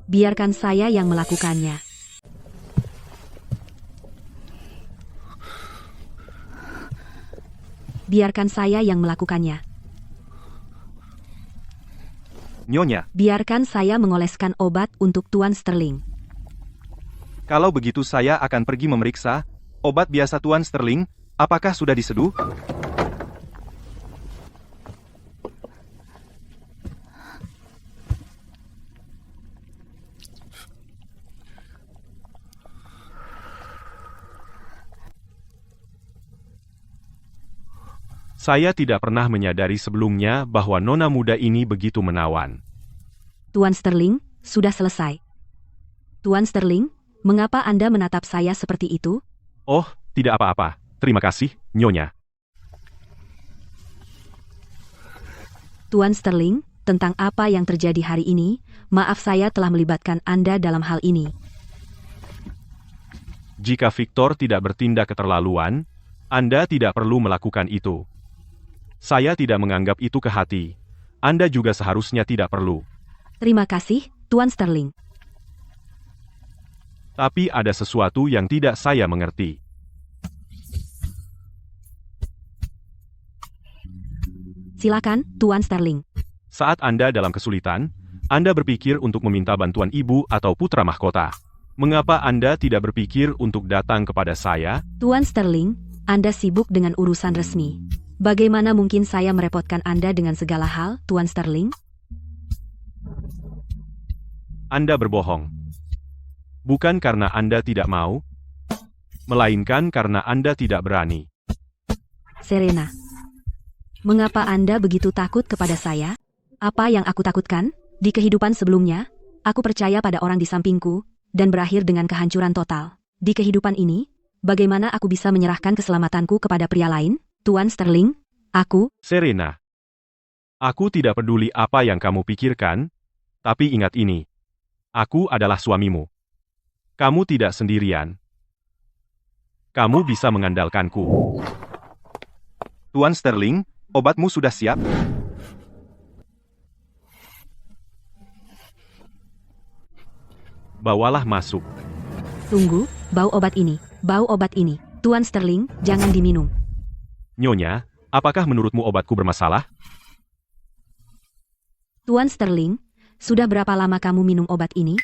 Biarkan saya yang melakukannya. Biarkan saya yang melakukannya. Nyonya, Biarkan saya mengoleskan obat untuk Tuan Sterling. kalau begitu saya akan pergi memeriksa obat biasa Tuan Sterling. Apakah sudah diseduh? Saya tidak pernah menyadari sebelumnya bahwa nona muda ini begitu menawan. Tuan Sterling, sudah selesai. Tuan Sterling, mengapa Anda menatap saya seperti itu? Oh, tidak apa-apa. Terima kasih, Nyonya. Tuan Sterling, tentang apa yang terjadi hari ini, maaf saya telah melibatkan Anda dalam hal ini. Jika Victor tidak bertindak keterlaluan, Anda tidak perlu melakukan itu. Saya tidak menganggap itu ke hati. Anda juga seharusnya tidak perlu. Terima kasih, Tuan Sterling. Tapi ada sesuatu yang tidak saya mengerti. Silakan, Tuan Sterling. Saat Anda dalam kesulitan, Anda berpikir untuk meminta bantuan ibu atau putra mahkota. Mengapa Anda tidak berpikir untuk datang kepada saya? Tuan Sterling, Anda sibuk dengan urusan resmi. Bagaimana mungkin saya merepotkan Anda dengan segala hal, Tuan Sterling? Anda berbohong. Bukan karena Anda tidak mau, melainkan karena Anda tidak berani. Serena. Mengapa Anda begitu takut kepada saya? Apa yang aku takutkan? Di kehidupan sebelumnya, aku percaya pada orang di sampingku, dan berakhir dengan kehancuran total. Di kehidupan ini, bagaimana aku bisa menyerahkan keselamatanku kepada pria lain? Tuan Sterling, aku... Serena, aku tidak peduli apa yang kamu pikirkan, tapi ingat ini. Aku adalah suamimu. Kamu tidak sendirian. Kamu bisa mengandalkanku. Tuan Sterling, obatmu sudah siap? Bawalah masuk. Tunggu, bau obat ini. Bau obat ini. Tuan Sterling, jangan diminum. Nyonya, apakah menurutmu obatku bermasalah? Tuan Sterling, sudah berapa lama kamu minum obat ini?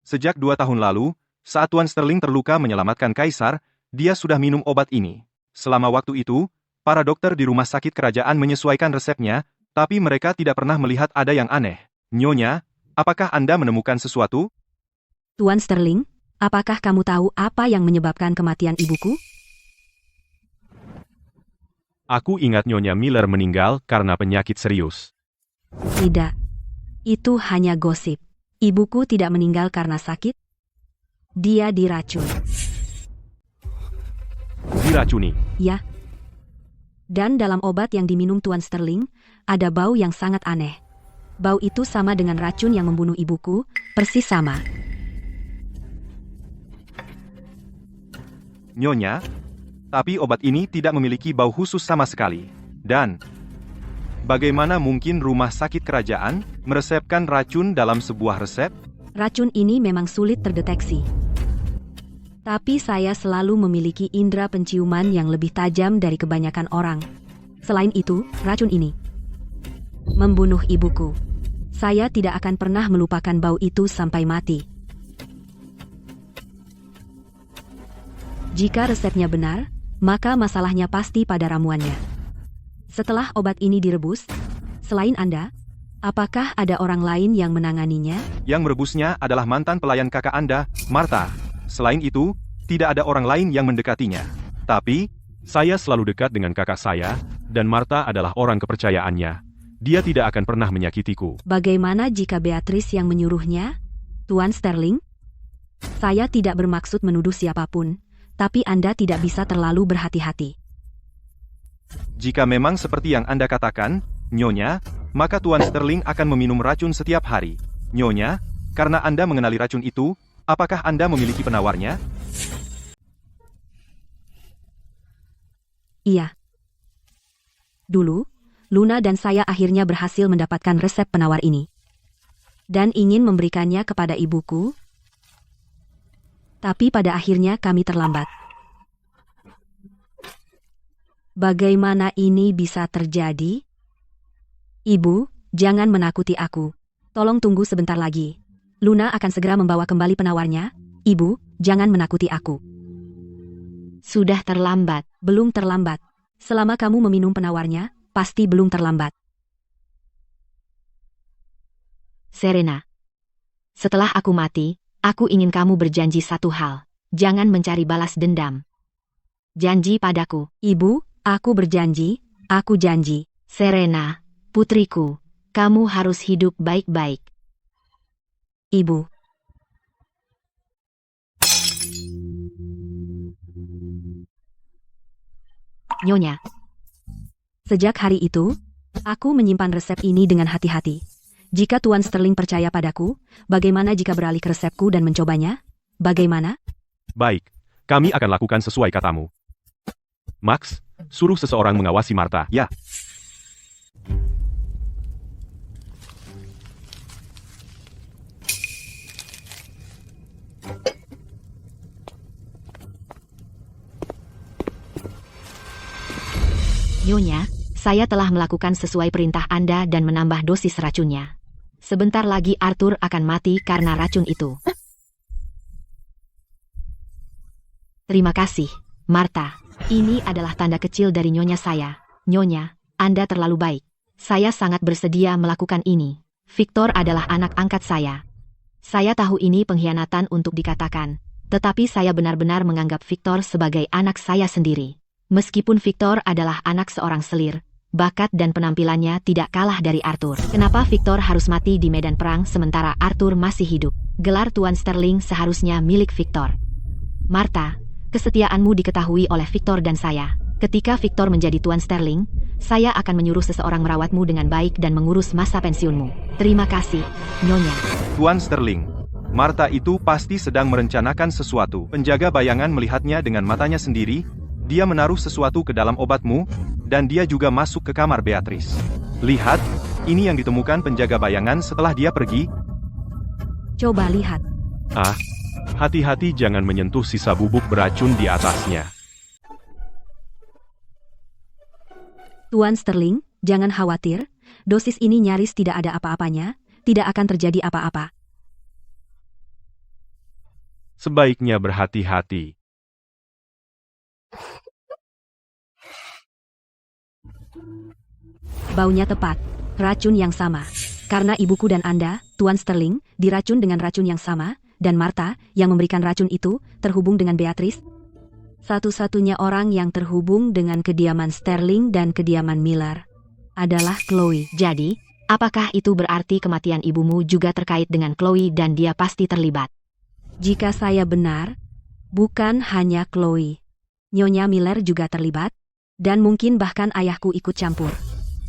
Sejak 2 tahun lalu, saat Tuan Sterling terluka menyelamatkan Kaisar, dia sudah minum obat ini. Selama waktu itu, para dokter di rumah sakit kerajaan menyesuaikan resepnya, tapi mereka tidak pernah melihat ada yang aneh. Nyonya, apakah Anda menemukan sesuatu? Tuan Sterling, apakah kamu tahu apa yang menyebabkan kematian ibuku? Aku ingat Nyonya Miller meninggal karena penyakit serius. Tidak. Itu hanya gosip. Ibuku tidak meninggal karena sakit. Dia diracun. Diracuni. Ya. Dan dalam obat yang diminum Tuan Sterling, ada bau yang sangat aneh. Bau itu sama dengan racun yang membunuh ibuku, persis sama. Nyonya, tapi obat ini tidak memiliki bau khusus sama sekali. Dan, bagaimana mungkin rumah sakit kerajaan meresepkan racun dalam sebuah resep? Racun ini memang sulit terdeteksi. Tapi saya selalu memiliki indera penciuman yang lebih tajam dari kebanyakan orang. Selain itu, racun ini membunuh ibuku. Saya tidak akan pernah melupakan bau itu sampai mati. Jika resepnya benar, maka masalahnya pasti pada ramuannya. Setelah obat ini direbus, selain Anda, apakah ada orang lain yang menanganinya? Yang merebusnya adalah mantan pelayan kakak Anda, Martha. Selain itu, tidak ada orang lain yang mendekatinya. Tapi, saya selalu dekat dengan kakak saya, dan Martha adalah orang kepercayaannya. Dia tidak akan pernah menyakitiku. Bagaimana jika Beatrice yang menyuruhnya? Tuan Sterling? Saya tidak bermaksud menuduh siapapun, tapi Anda tidak bisa terlalu berhati-hati. Jika memang seperti yang Anda katakan, Nyonya, maka Tuan Sterling akan meminum racun setiap hari. Nyonya, karena Anda mengenali racun itu, apakah Anda memiliki penawarnya? Iya. Dulu, Luna dan saya akhirnya berhasil mendapatkan resep penawar ini. Dan ingin memberikannya kepada ibuku. Tapi pada akhirnya kami terlambat. Bagaimana ini bisa terjadi? Ibu, jangan menakuti aku. Tolong tunggu sebentar lagi. Luna akan segera membawa kembali penawarnya. Ibu, jangan menakuti aku. Sudah terlambat. Belum terlambat. Selama kamu meminum penawarnya, pasti belum terlambat. Serena. Setelah aku mati, aku ingin kamu berjanji satu hal. Jangan mencari balas dendam. Janji padaku. Ibu, aku berjanji, aku janji. Serena, putriku, kamu harus hidup baik-baik. Ibu. Nyonya. Sejak hari itu, aku menyimpan resep ini dengan hati-hati. Jika Tuan Sterling percaya padaku, bagaimana jika beralih ke resepku dan mencobanya? Bagaimana? Baik, kami akan lakukan sesuai katamu. Max, suruh seseorang mengawasi Martha. Ya. Nyonya, saya telah melakukan sesuai perintah Anda dan menambah dosis racunnya. Sebentar lagi Arthur akan mati karena racun itu. Terima kasih, Martha. Ini adalah tanda kecil dari Nyonya saya. Nyonya, Anda terlalu baik. Saya sangat bersedia melakukan ini. Victor adalah anak angkat saya. Saya tahu ini pengkhianatan untuk dikatakan, tetapi saya benar-benar menganggap Victor sebagai anak saya sendiri. Meskipun Victor adalah anak seorang selir, bakat dan penampilannya tidak kalah dari Arthur. Kenapa Victor harus mati di medan perang sementara Arthur masih hidup? Gelar Tuan Sterling seharusnya milik Victor. Martha, kesetiaanmu diketahui oleh Victor dan saya. Ketika Victor menjadi Tuan Sterling, saya akan menyuruh seseorang merawatmu dengan baik dan mengurus masa pensiunmu. Terima kasih, Nyonya. Tuan Sterling, Martha itu pasti sedang merencanakan sesuatu. Penjaga bayangan melihatnya dengan matanya sendiri. Dia menaruh sesuatu ke dalam obatmu, dan dia juga masuk ke kamar Beatrice. Lihat, ini yang ditemukan penjaga bayangan setelah dia pergi. Coba lihat. Ah, hati-hati jangan menyentuh sisa bubuk beracun di atasnya. Tuan Sterling, jangan khawatir. Dosis ini nyaris tidak ada apa-apanya, tidak akan terjadi apa-apa. Sebaiknya berhati-hati. Baunya tepat, racun yang sama. Karena ibuku dan Anda, Tuan Sterling, diracun dengan racun yang sama, dan Martha, yang memberikan racun itu, terhubung dengan Beatrice. Satu-satunya orang yang terhubung dengan kediaman Sterling dan kediaman Miller adalah Chloe. Jadi, apakah itu berarti kematian ibumu juga terkait dengan Chloe dan dia pasti terlibat? Jika saya benar, bukan hanya Chloe. Nyonya Miller juga terlibat, dan mungkin bahkan ayahku ikut campur.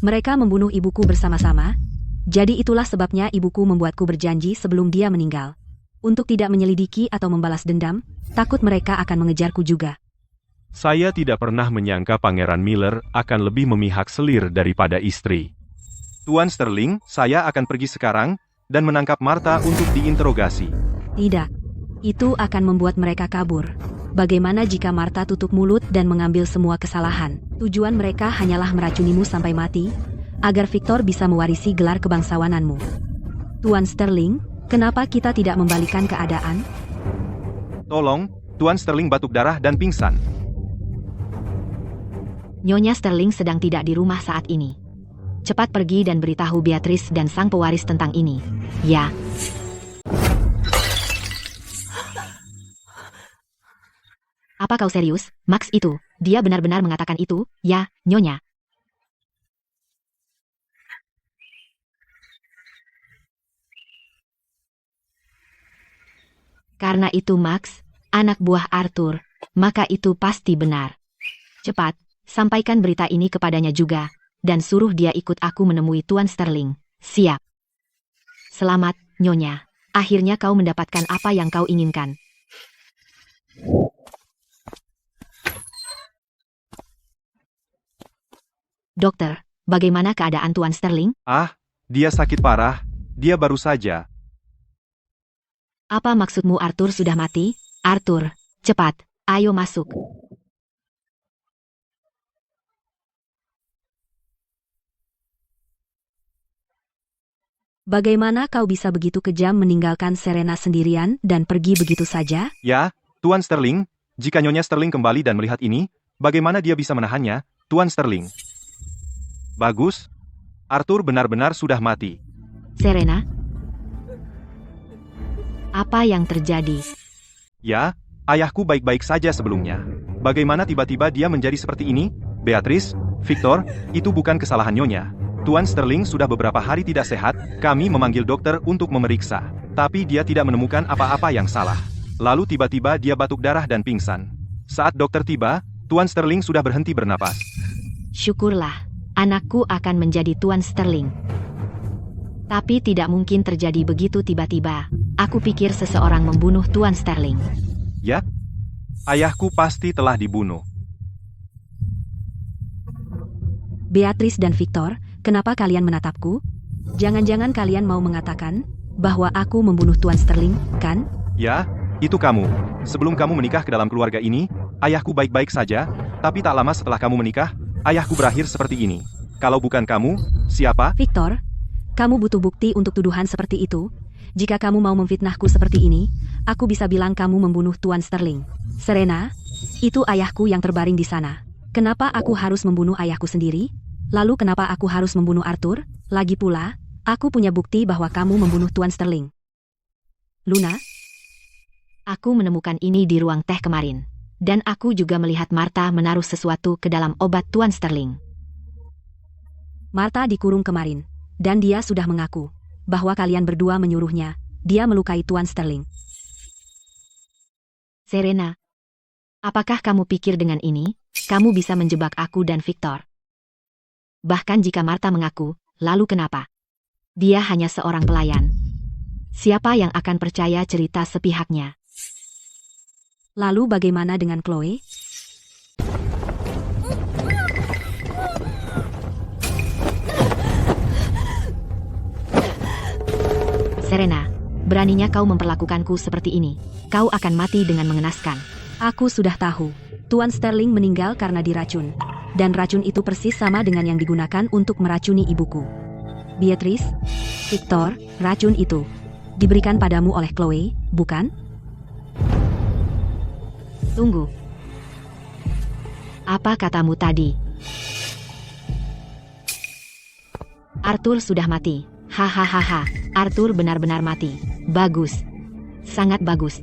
Mereka membunuh ibuku bersama-sama, jadi itulah sebabnya ibuku membuatku berjanji sebelum dia meninggal. Untuk tidak menyelidiki atau membalas dendam, takut mereka akan mengejarku juga. Saya tidak pernah menyangka Pangeran Miller akan lebih memihak selir daripada istri. Tuan Sterling, saya akan pergi sekarang dan menangkap Martha untuk diinterogasi. Tidak, itu akan membuat mereka kabur. Bagaimana jika Martha tutup mulut dan mengambil semua kesalahan? Tujuan mereka hanyalah meracunimu sampai mati, agar Victor bisa mewarisi gelar kebangsawananmu. Tuan Sterling, kenapa kita tidak membalikan keadaan? Tolong, Tuan Sterling batuk darah dan pingsan. Nyonya Sterling sedang tidak di rumah saat ini. Cepat pergi dan beritahu Beatrice dan sang pewaris tentang ini. Ya. Apa kau serius, Max itu? Dia benar-benar mengatakan itu, ya, Nyonya. Karena itu Max, anak buah Arthur, maka itu pasti benar. Cepat, sampaikan berita ini kepadanya juga, dan suruh dia ikut aku menemui Tuan Sterling. Siap. Selamat, Nyonya. Akhirnya kau mendapatkan apa yang kau inginkan. Dokter, bagaimana keadaan Tuan Sterling? Ah, dia sakit parah. Dia baru saja. Apa maksudmu Arthur sudah mati? Arthur, cepat, ayo masuk. Bagaimana kau bisa begitu kejam meninggalkan Serena sendirian dan pergi begitu saja? Ya, Tuan Sterling, jika Nyonya Sterling kembali dan melihat ini, bagaimana dia bisa menahannya, Tuan Sterling? Bagus. Arthur benar-benar sudah mati. Serena? Apa yang terjadi? Ya, ayahku baik-baik saja sebelumnya. Bagaimana tiba-tiba dia menjadi seperti ini? Beatrice, Victor, itu bukan kesalahan Nyonya. Tuan Sterling sudah beberapa hari tidak sehat, kami memanggil dokter untuk memeriksa. Tapi dia tidak menemukan apa-apa yang salah. Lalu tiba-tiba dia batuk darah dan pingsan. Saat dokter tiba, Tuan Sterling sudah berhenti bernapas. Syukurlah, anakku akan menjadi Tuan Sterling. Tapi tidak mungkin terjadi begitu tiba-tiba. Aku pikir seseorang membunuh Tuan Sterling. Ya, ayahku pasti telah dibunuh. Beatrice dan Victor, kenapa kalian menatapku? Jangan-jangan kalian mau mengatakan bahwa aku membunuh Tuan Sterling, kan? Ya, itu kamu. Sebelum kamu menikah ke dalam keluarga ini, ayahku baik-baik saja, tapi tak lama setelah kamu menikah, ayahku berakhir seperti ini. Kalau bukan kamu, siapa? Victor, kamu butuh bukti untuk tuduhan seperti itu. Jika kamu mau memfitnahku seperti ini, aku bisa bilang kamu membunuh Tuan Sterling. Serena, itu ayahku yang terbaring di sana. Kenapa aku harus membunuh ayahku sendiri? Lalu kenapa aku harus membunuh Arthur? Lagi pula, aku punya bukti bahwa kamu membunuh Tuan Sterling. Luna? Aku menemukan ini di ruang teh kemarin. Dan aku juga melihat Martha menaruh sesuatu ke dalam obat Tuan Sterling. Martha dikurung kemarin, dan dia sudah mengaku bahwa kalian berdua menyuruhnya. Dia melukai Tuan Sterling. Serena, apakah kamu pikir dengan ini, kamu bisa menjebak aku dan Victor? Bahkan jika Martha mengaku, lalu kenapa? Dia hanya seorang pelayan. Siapa yang akan percaya cerita sepihaknya? Lalu bagaimana dengan Chloe? Serena, beraninya kau memperlakukanku seperti ini. Kau akan mati dengan mengenaskan. Aku sudah tahu. Tuan Sterling meninggal karena diracun. Dan racun itu persis sama dengan yang digunakan untuk meracuni ibuku. Beatrice, Victor, racun itu diberikan padamu oleh Chloe, bukan? Tunggu. Apa katamu tadi? Arthur sudah mati. Hahaha. Arthur benar-benar mati. Bagus. Sangat bagus.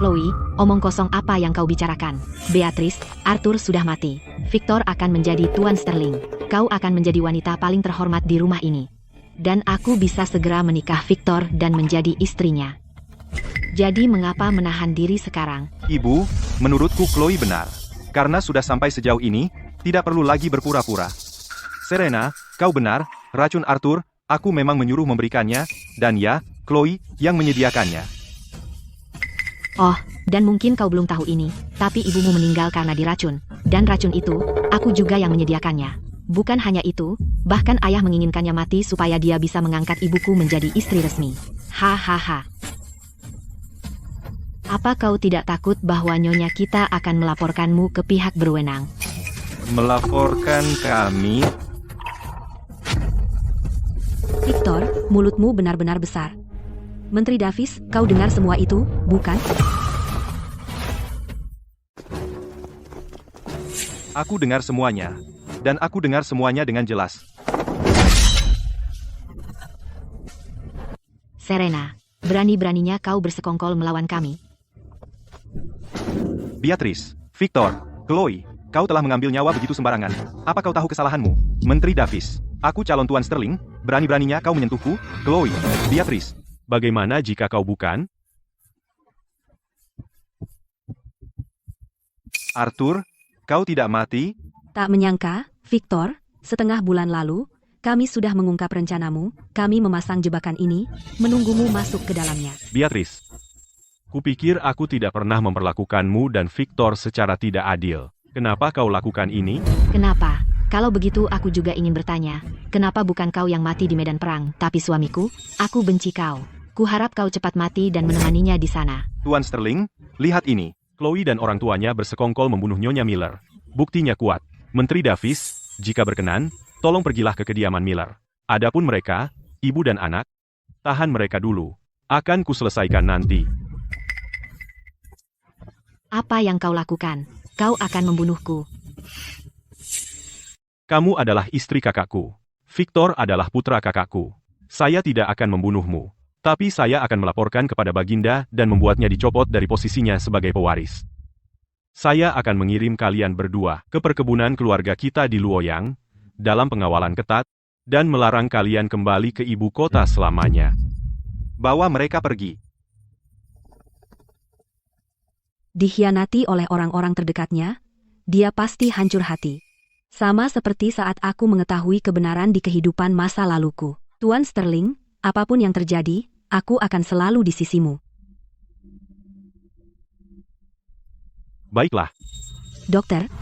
Chloe, omong kosong apa yang kau bicarakan? Beatrice, Arthur sudah mati. Victor akan menjadi Tuan Sterling. Kau akan menjadi wanita paling terhormat di rumah ini. Dan aku bisa segera menikah Victor dan menjadi istrinya. Jadi mengapa menahan diri sekarang? Ibu, menurutku Chloe benar. Karena sudah sampai sejauh ini, tidak perlu lagi berpura-pura. Serena, kau benar, racun Arthur, aku memang menyuruh memberikannya, dan ya, Chloe, yang menyediakannya. Oh, dan mungkin kau belum tahu ini, tapi ibumu meninggal karena diracun. Dan racun itu, aku juga yang menyediakannya. Bukan hanya itu, bahkan ayah menginginkannya mati supaya dia bisa mengangkat ibuku menjadi istri resmi. Hahaha. Apa kau tidak takut bahwa nyonya kita akan melaporkanmu ke pihak berwenang? Melaporkan kami? Victor, mulutmu benar-benar besar. Menteri Davis, kau dengar semua itu, bukan? Aku dengar semuanya. Dan aku dengar semuanya dengan jelas. Serena, berani-beraninya kau bersekongkol melawan kami. Beatrice, Victor, Chloe, kau telah mengambil nyawa begitu sembarangan. Apa kau tahu kesalahanmu? Menteri Davis, aku calon Tuan Sterling, berani-beraninya kau menyentuhku? Chloe, Beatrice, bagaimana jika kau bukan? Arthur, kau tidak mati? Tak menyangka, Victor, setengah bulan lalu, kami sudah mengungkap rencanamu, kami memasang jebakan ini, menunggumu masuk ke dalamnya. Beatrice, kupikir aku tidak pernah memperlakukanmu dan Victor secara tidak adil. Kenapa kau lakukan ini? Kenapa? Kalau begitu aku juga ingin bertanya, kenapa bukan kau yang mati di medan perang, tapi suamiku? Aku benci kau. Kuharap kau cepat mati dan menemaninya di sana. Tuan Sterling, lihat ini. Chloe dan orang tuanya bersekongkol membunuh Nyonya Miller. Buktinya kuat. Menteri Davis, jika berkenan, tolong pergilah ke kediaman Miller. Adapun mereka, ibu dan anak, tahan mereka dulu. Akan kuselesaikan nanti. Apa yang kau lakukan? Kau akan membunuhku. Kamu adalah istri kakakku. Victor adalah putra kakakku. Saya tidak akan membunuhmu. Tapi saya akan melaporkan kepada Baginda dan membuatnya dicopot dari posisinya sebagai pewaris. Saya akan mengirim kalian berdua ke perkebunan keluarga kita di Luoyang, dalam pengawalan ketat, dan melarang kalian kembali ke ibu kota selamanya. Bawa mereka pergi. Dikhianati oleh orang-orang terdekatnya, dia pasti hancur hati. Sama seperti saat aku mengetahui kebenaran di kehidupan masa laluku. Tuan Sterling, apapun yang terjadi, aku akan selalu di sisimu. Baiklah. Dokter,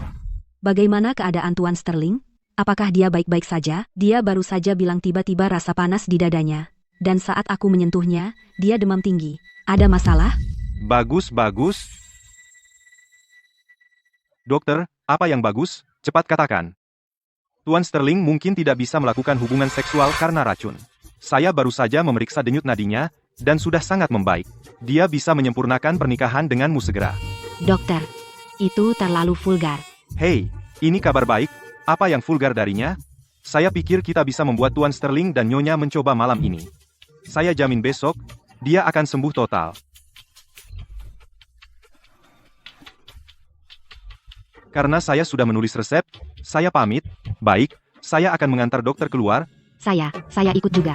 bagaimana keadaan Tuan Sterling? Apakah dia baik-baik saja? Dia baru saja bilang tiba-tiba rasa panas di dadanya. Dan saat aku menyentuhnya, dia demam tinggi. Ada masalah? Bagus. Dokter, apa yang bagus? Cepat katakan. Tuan Sterling mungkin tidak bisa melakukan hubungan seksual karena racun. Saya baru saja memeriksa denyut nadinya, dan sudah sangat membaik. Dia bisa menyempurnakan pernikahan denganmu segera. Dokter, itu terlalu vulgar. Hei, ini kabar baik. Apa yang vulgar darinya? Saya pikir kita bisa membuat Tuan Sterling dan Nyonya mencoba malam ini. Saya jamin besok, dia akan sembuh total. Karena saya sudah menulis resep, saya pamit. Baik, saya akan mengantar dokter keluar. Saya ikut juga.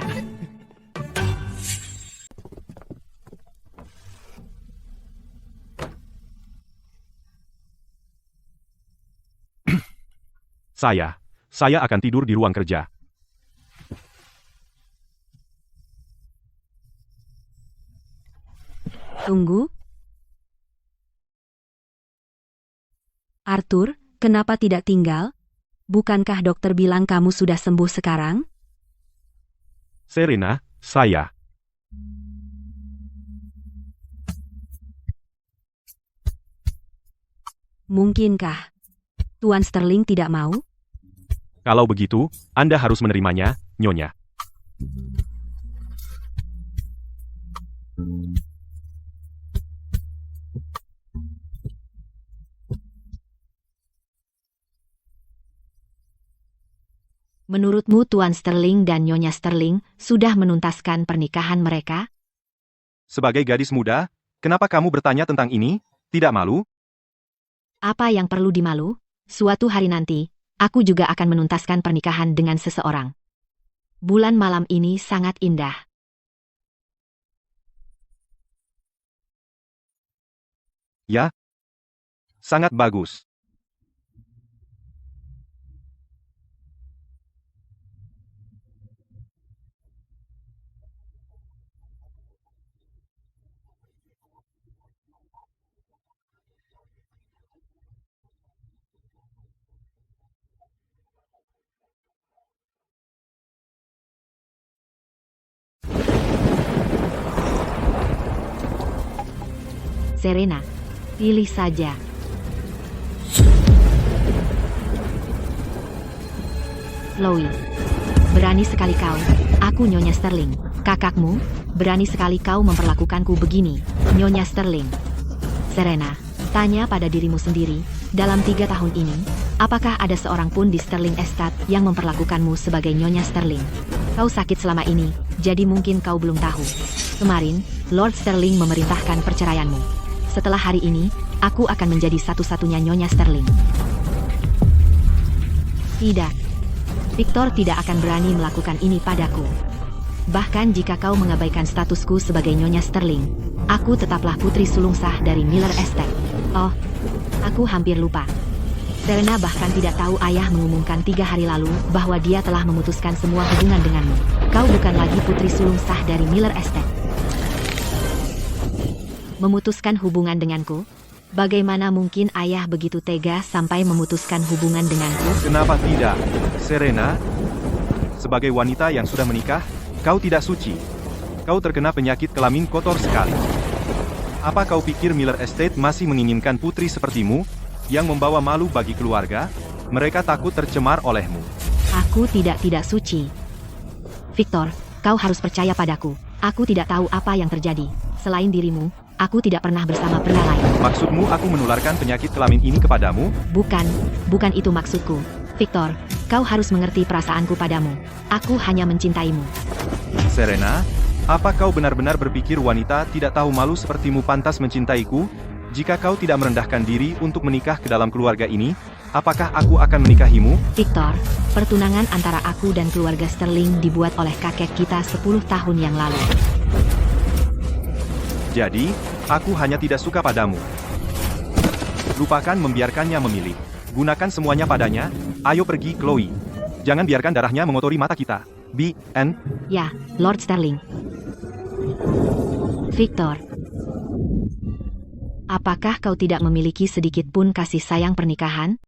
Saya akan tidur di ruang kerja. Tunggu. Arthur, kenapa tidak tinggal? Bukankah dokter bilang kamu sudah sembuh sekarang? Serena, saya. Mungkinkah Tuan Sterling tidak mau? Kalau begitu, Anda harus menerimanya, Nyonya. Menurutmu Tuan Sterling dan Nyonya Sterling sudah menuntaskan pernikahan mereka? Sebagai gadis muda, kenapa kamu bertanya tentang ini? Tidak malu? Apa yang perlu dimalu? Suatu hari nanti, aku juga akan menuntaskan pernikahan dengan seseorang. Bulan malam ini sangat indah. Ya. Sangat bagus. Serena, pilih saja. Chloe, berani sekali kau. Aku Nyonya Sterling, kakakmu. Berani sekali kau memperlakukanku begini, Nyonya Sterling. Serena, tanya pada dirimu sendiri, dalam 3 tahun ini, apakah ada seorang pun di Sterling Estate yang memperlakukanmu sebagai Nyonya Sterling? Kau sakit selama ini, jadi mungkin kau belum tahu. Kemarin, Lord Sterling memerintahkan perceraianmu. Setelah hari ini, aku akan menjadi satu-satunya Nyonya Sterling. Tidak. Victor tidak akan berani melakukan ini padaku. Bahkan jika kau mengabaikan statusku sebagai Nyonya Sterling, aku tetaplah putri sulung sah dari Miller Estate. Oh, aku hampir lupa. Serena bahkan tidak tahu ayah mengumumkan 3 hari lalu bahwa dia telah memutuskan semua hubungan denganmu. Kau bukan lagi putri sulung sah dari Miller Estate. Memutuskan hubungan denganku? Bagaimana mungkin ayah begitu tega sampai memutuskan hubungan denganku? Kenapa tidak, Serena? Sebagai wanita yang sudah menikah, kau tidak suci. Kau terkena penyakit kelamin kotor sekali. Apa kau pikir Miller Estate masih menginginkan putri sepertimu, yang membawa malu bagi keluarga? Mereka takut tercemar olehmu. Aku tidak suci. Victor, kau harus percaya padaku. Aku tidak tahu apa yang terjadi. Selain dirimu, aku tidak pernah bersama pria lain. Maksudmu aku menularkan penyakit kelamin ini kepadamu? Bukan itu maksudku. Victor, kau harus mengerti perasaanku padamu. Aku hanya mencintaimu. Serena, apa kau benar-benar berpikir wanita tidak tahu malu sepertimu pantas mencintaiku? Jika kau tidak merendahkan diri untuk menikah ke dalam keluarga ini, apakah aku akan menikahimu? Victor, pertunangan antara aku dan keluarga Sterling dibuat oleh kakek kita 10 tahun yang lalu. Jadi, aku hanya tidak suka padamu. Lupakan membiarkannya memilih. Gunakan semuanya padanya. Ayo pergi, Chloe. Jangan biarkan darahnya mengotori mata kita. B.N. Ya, Lord Sterling. Victor. Apakah kau tidak memiliki sedikit pun kasih sayang pernikahan?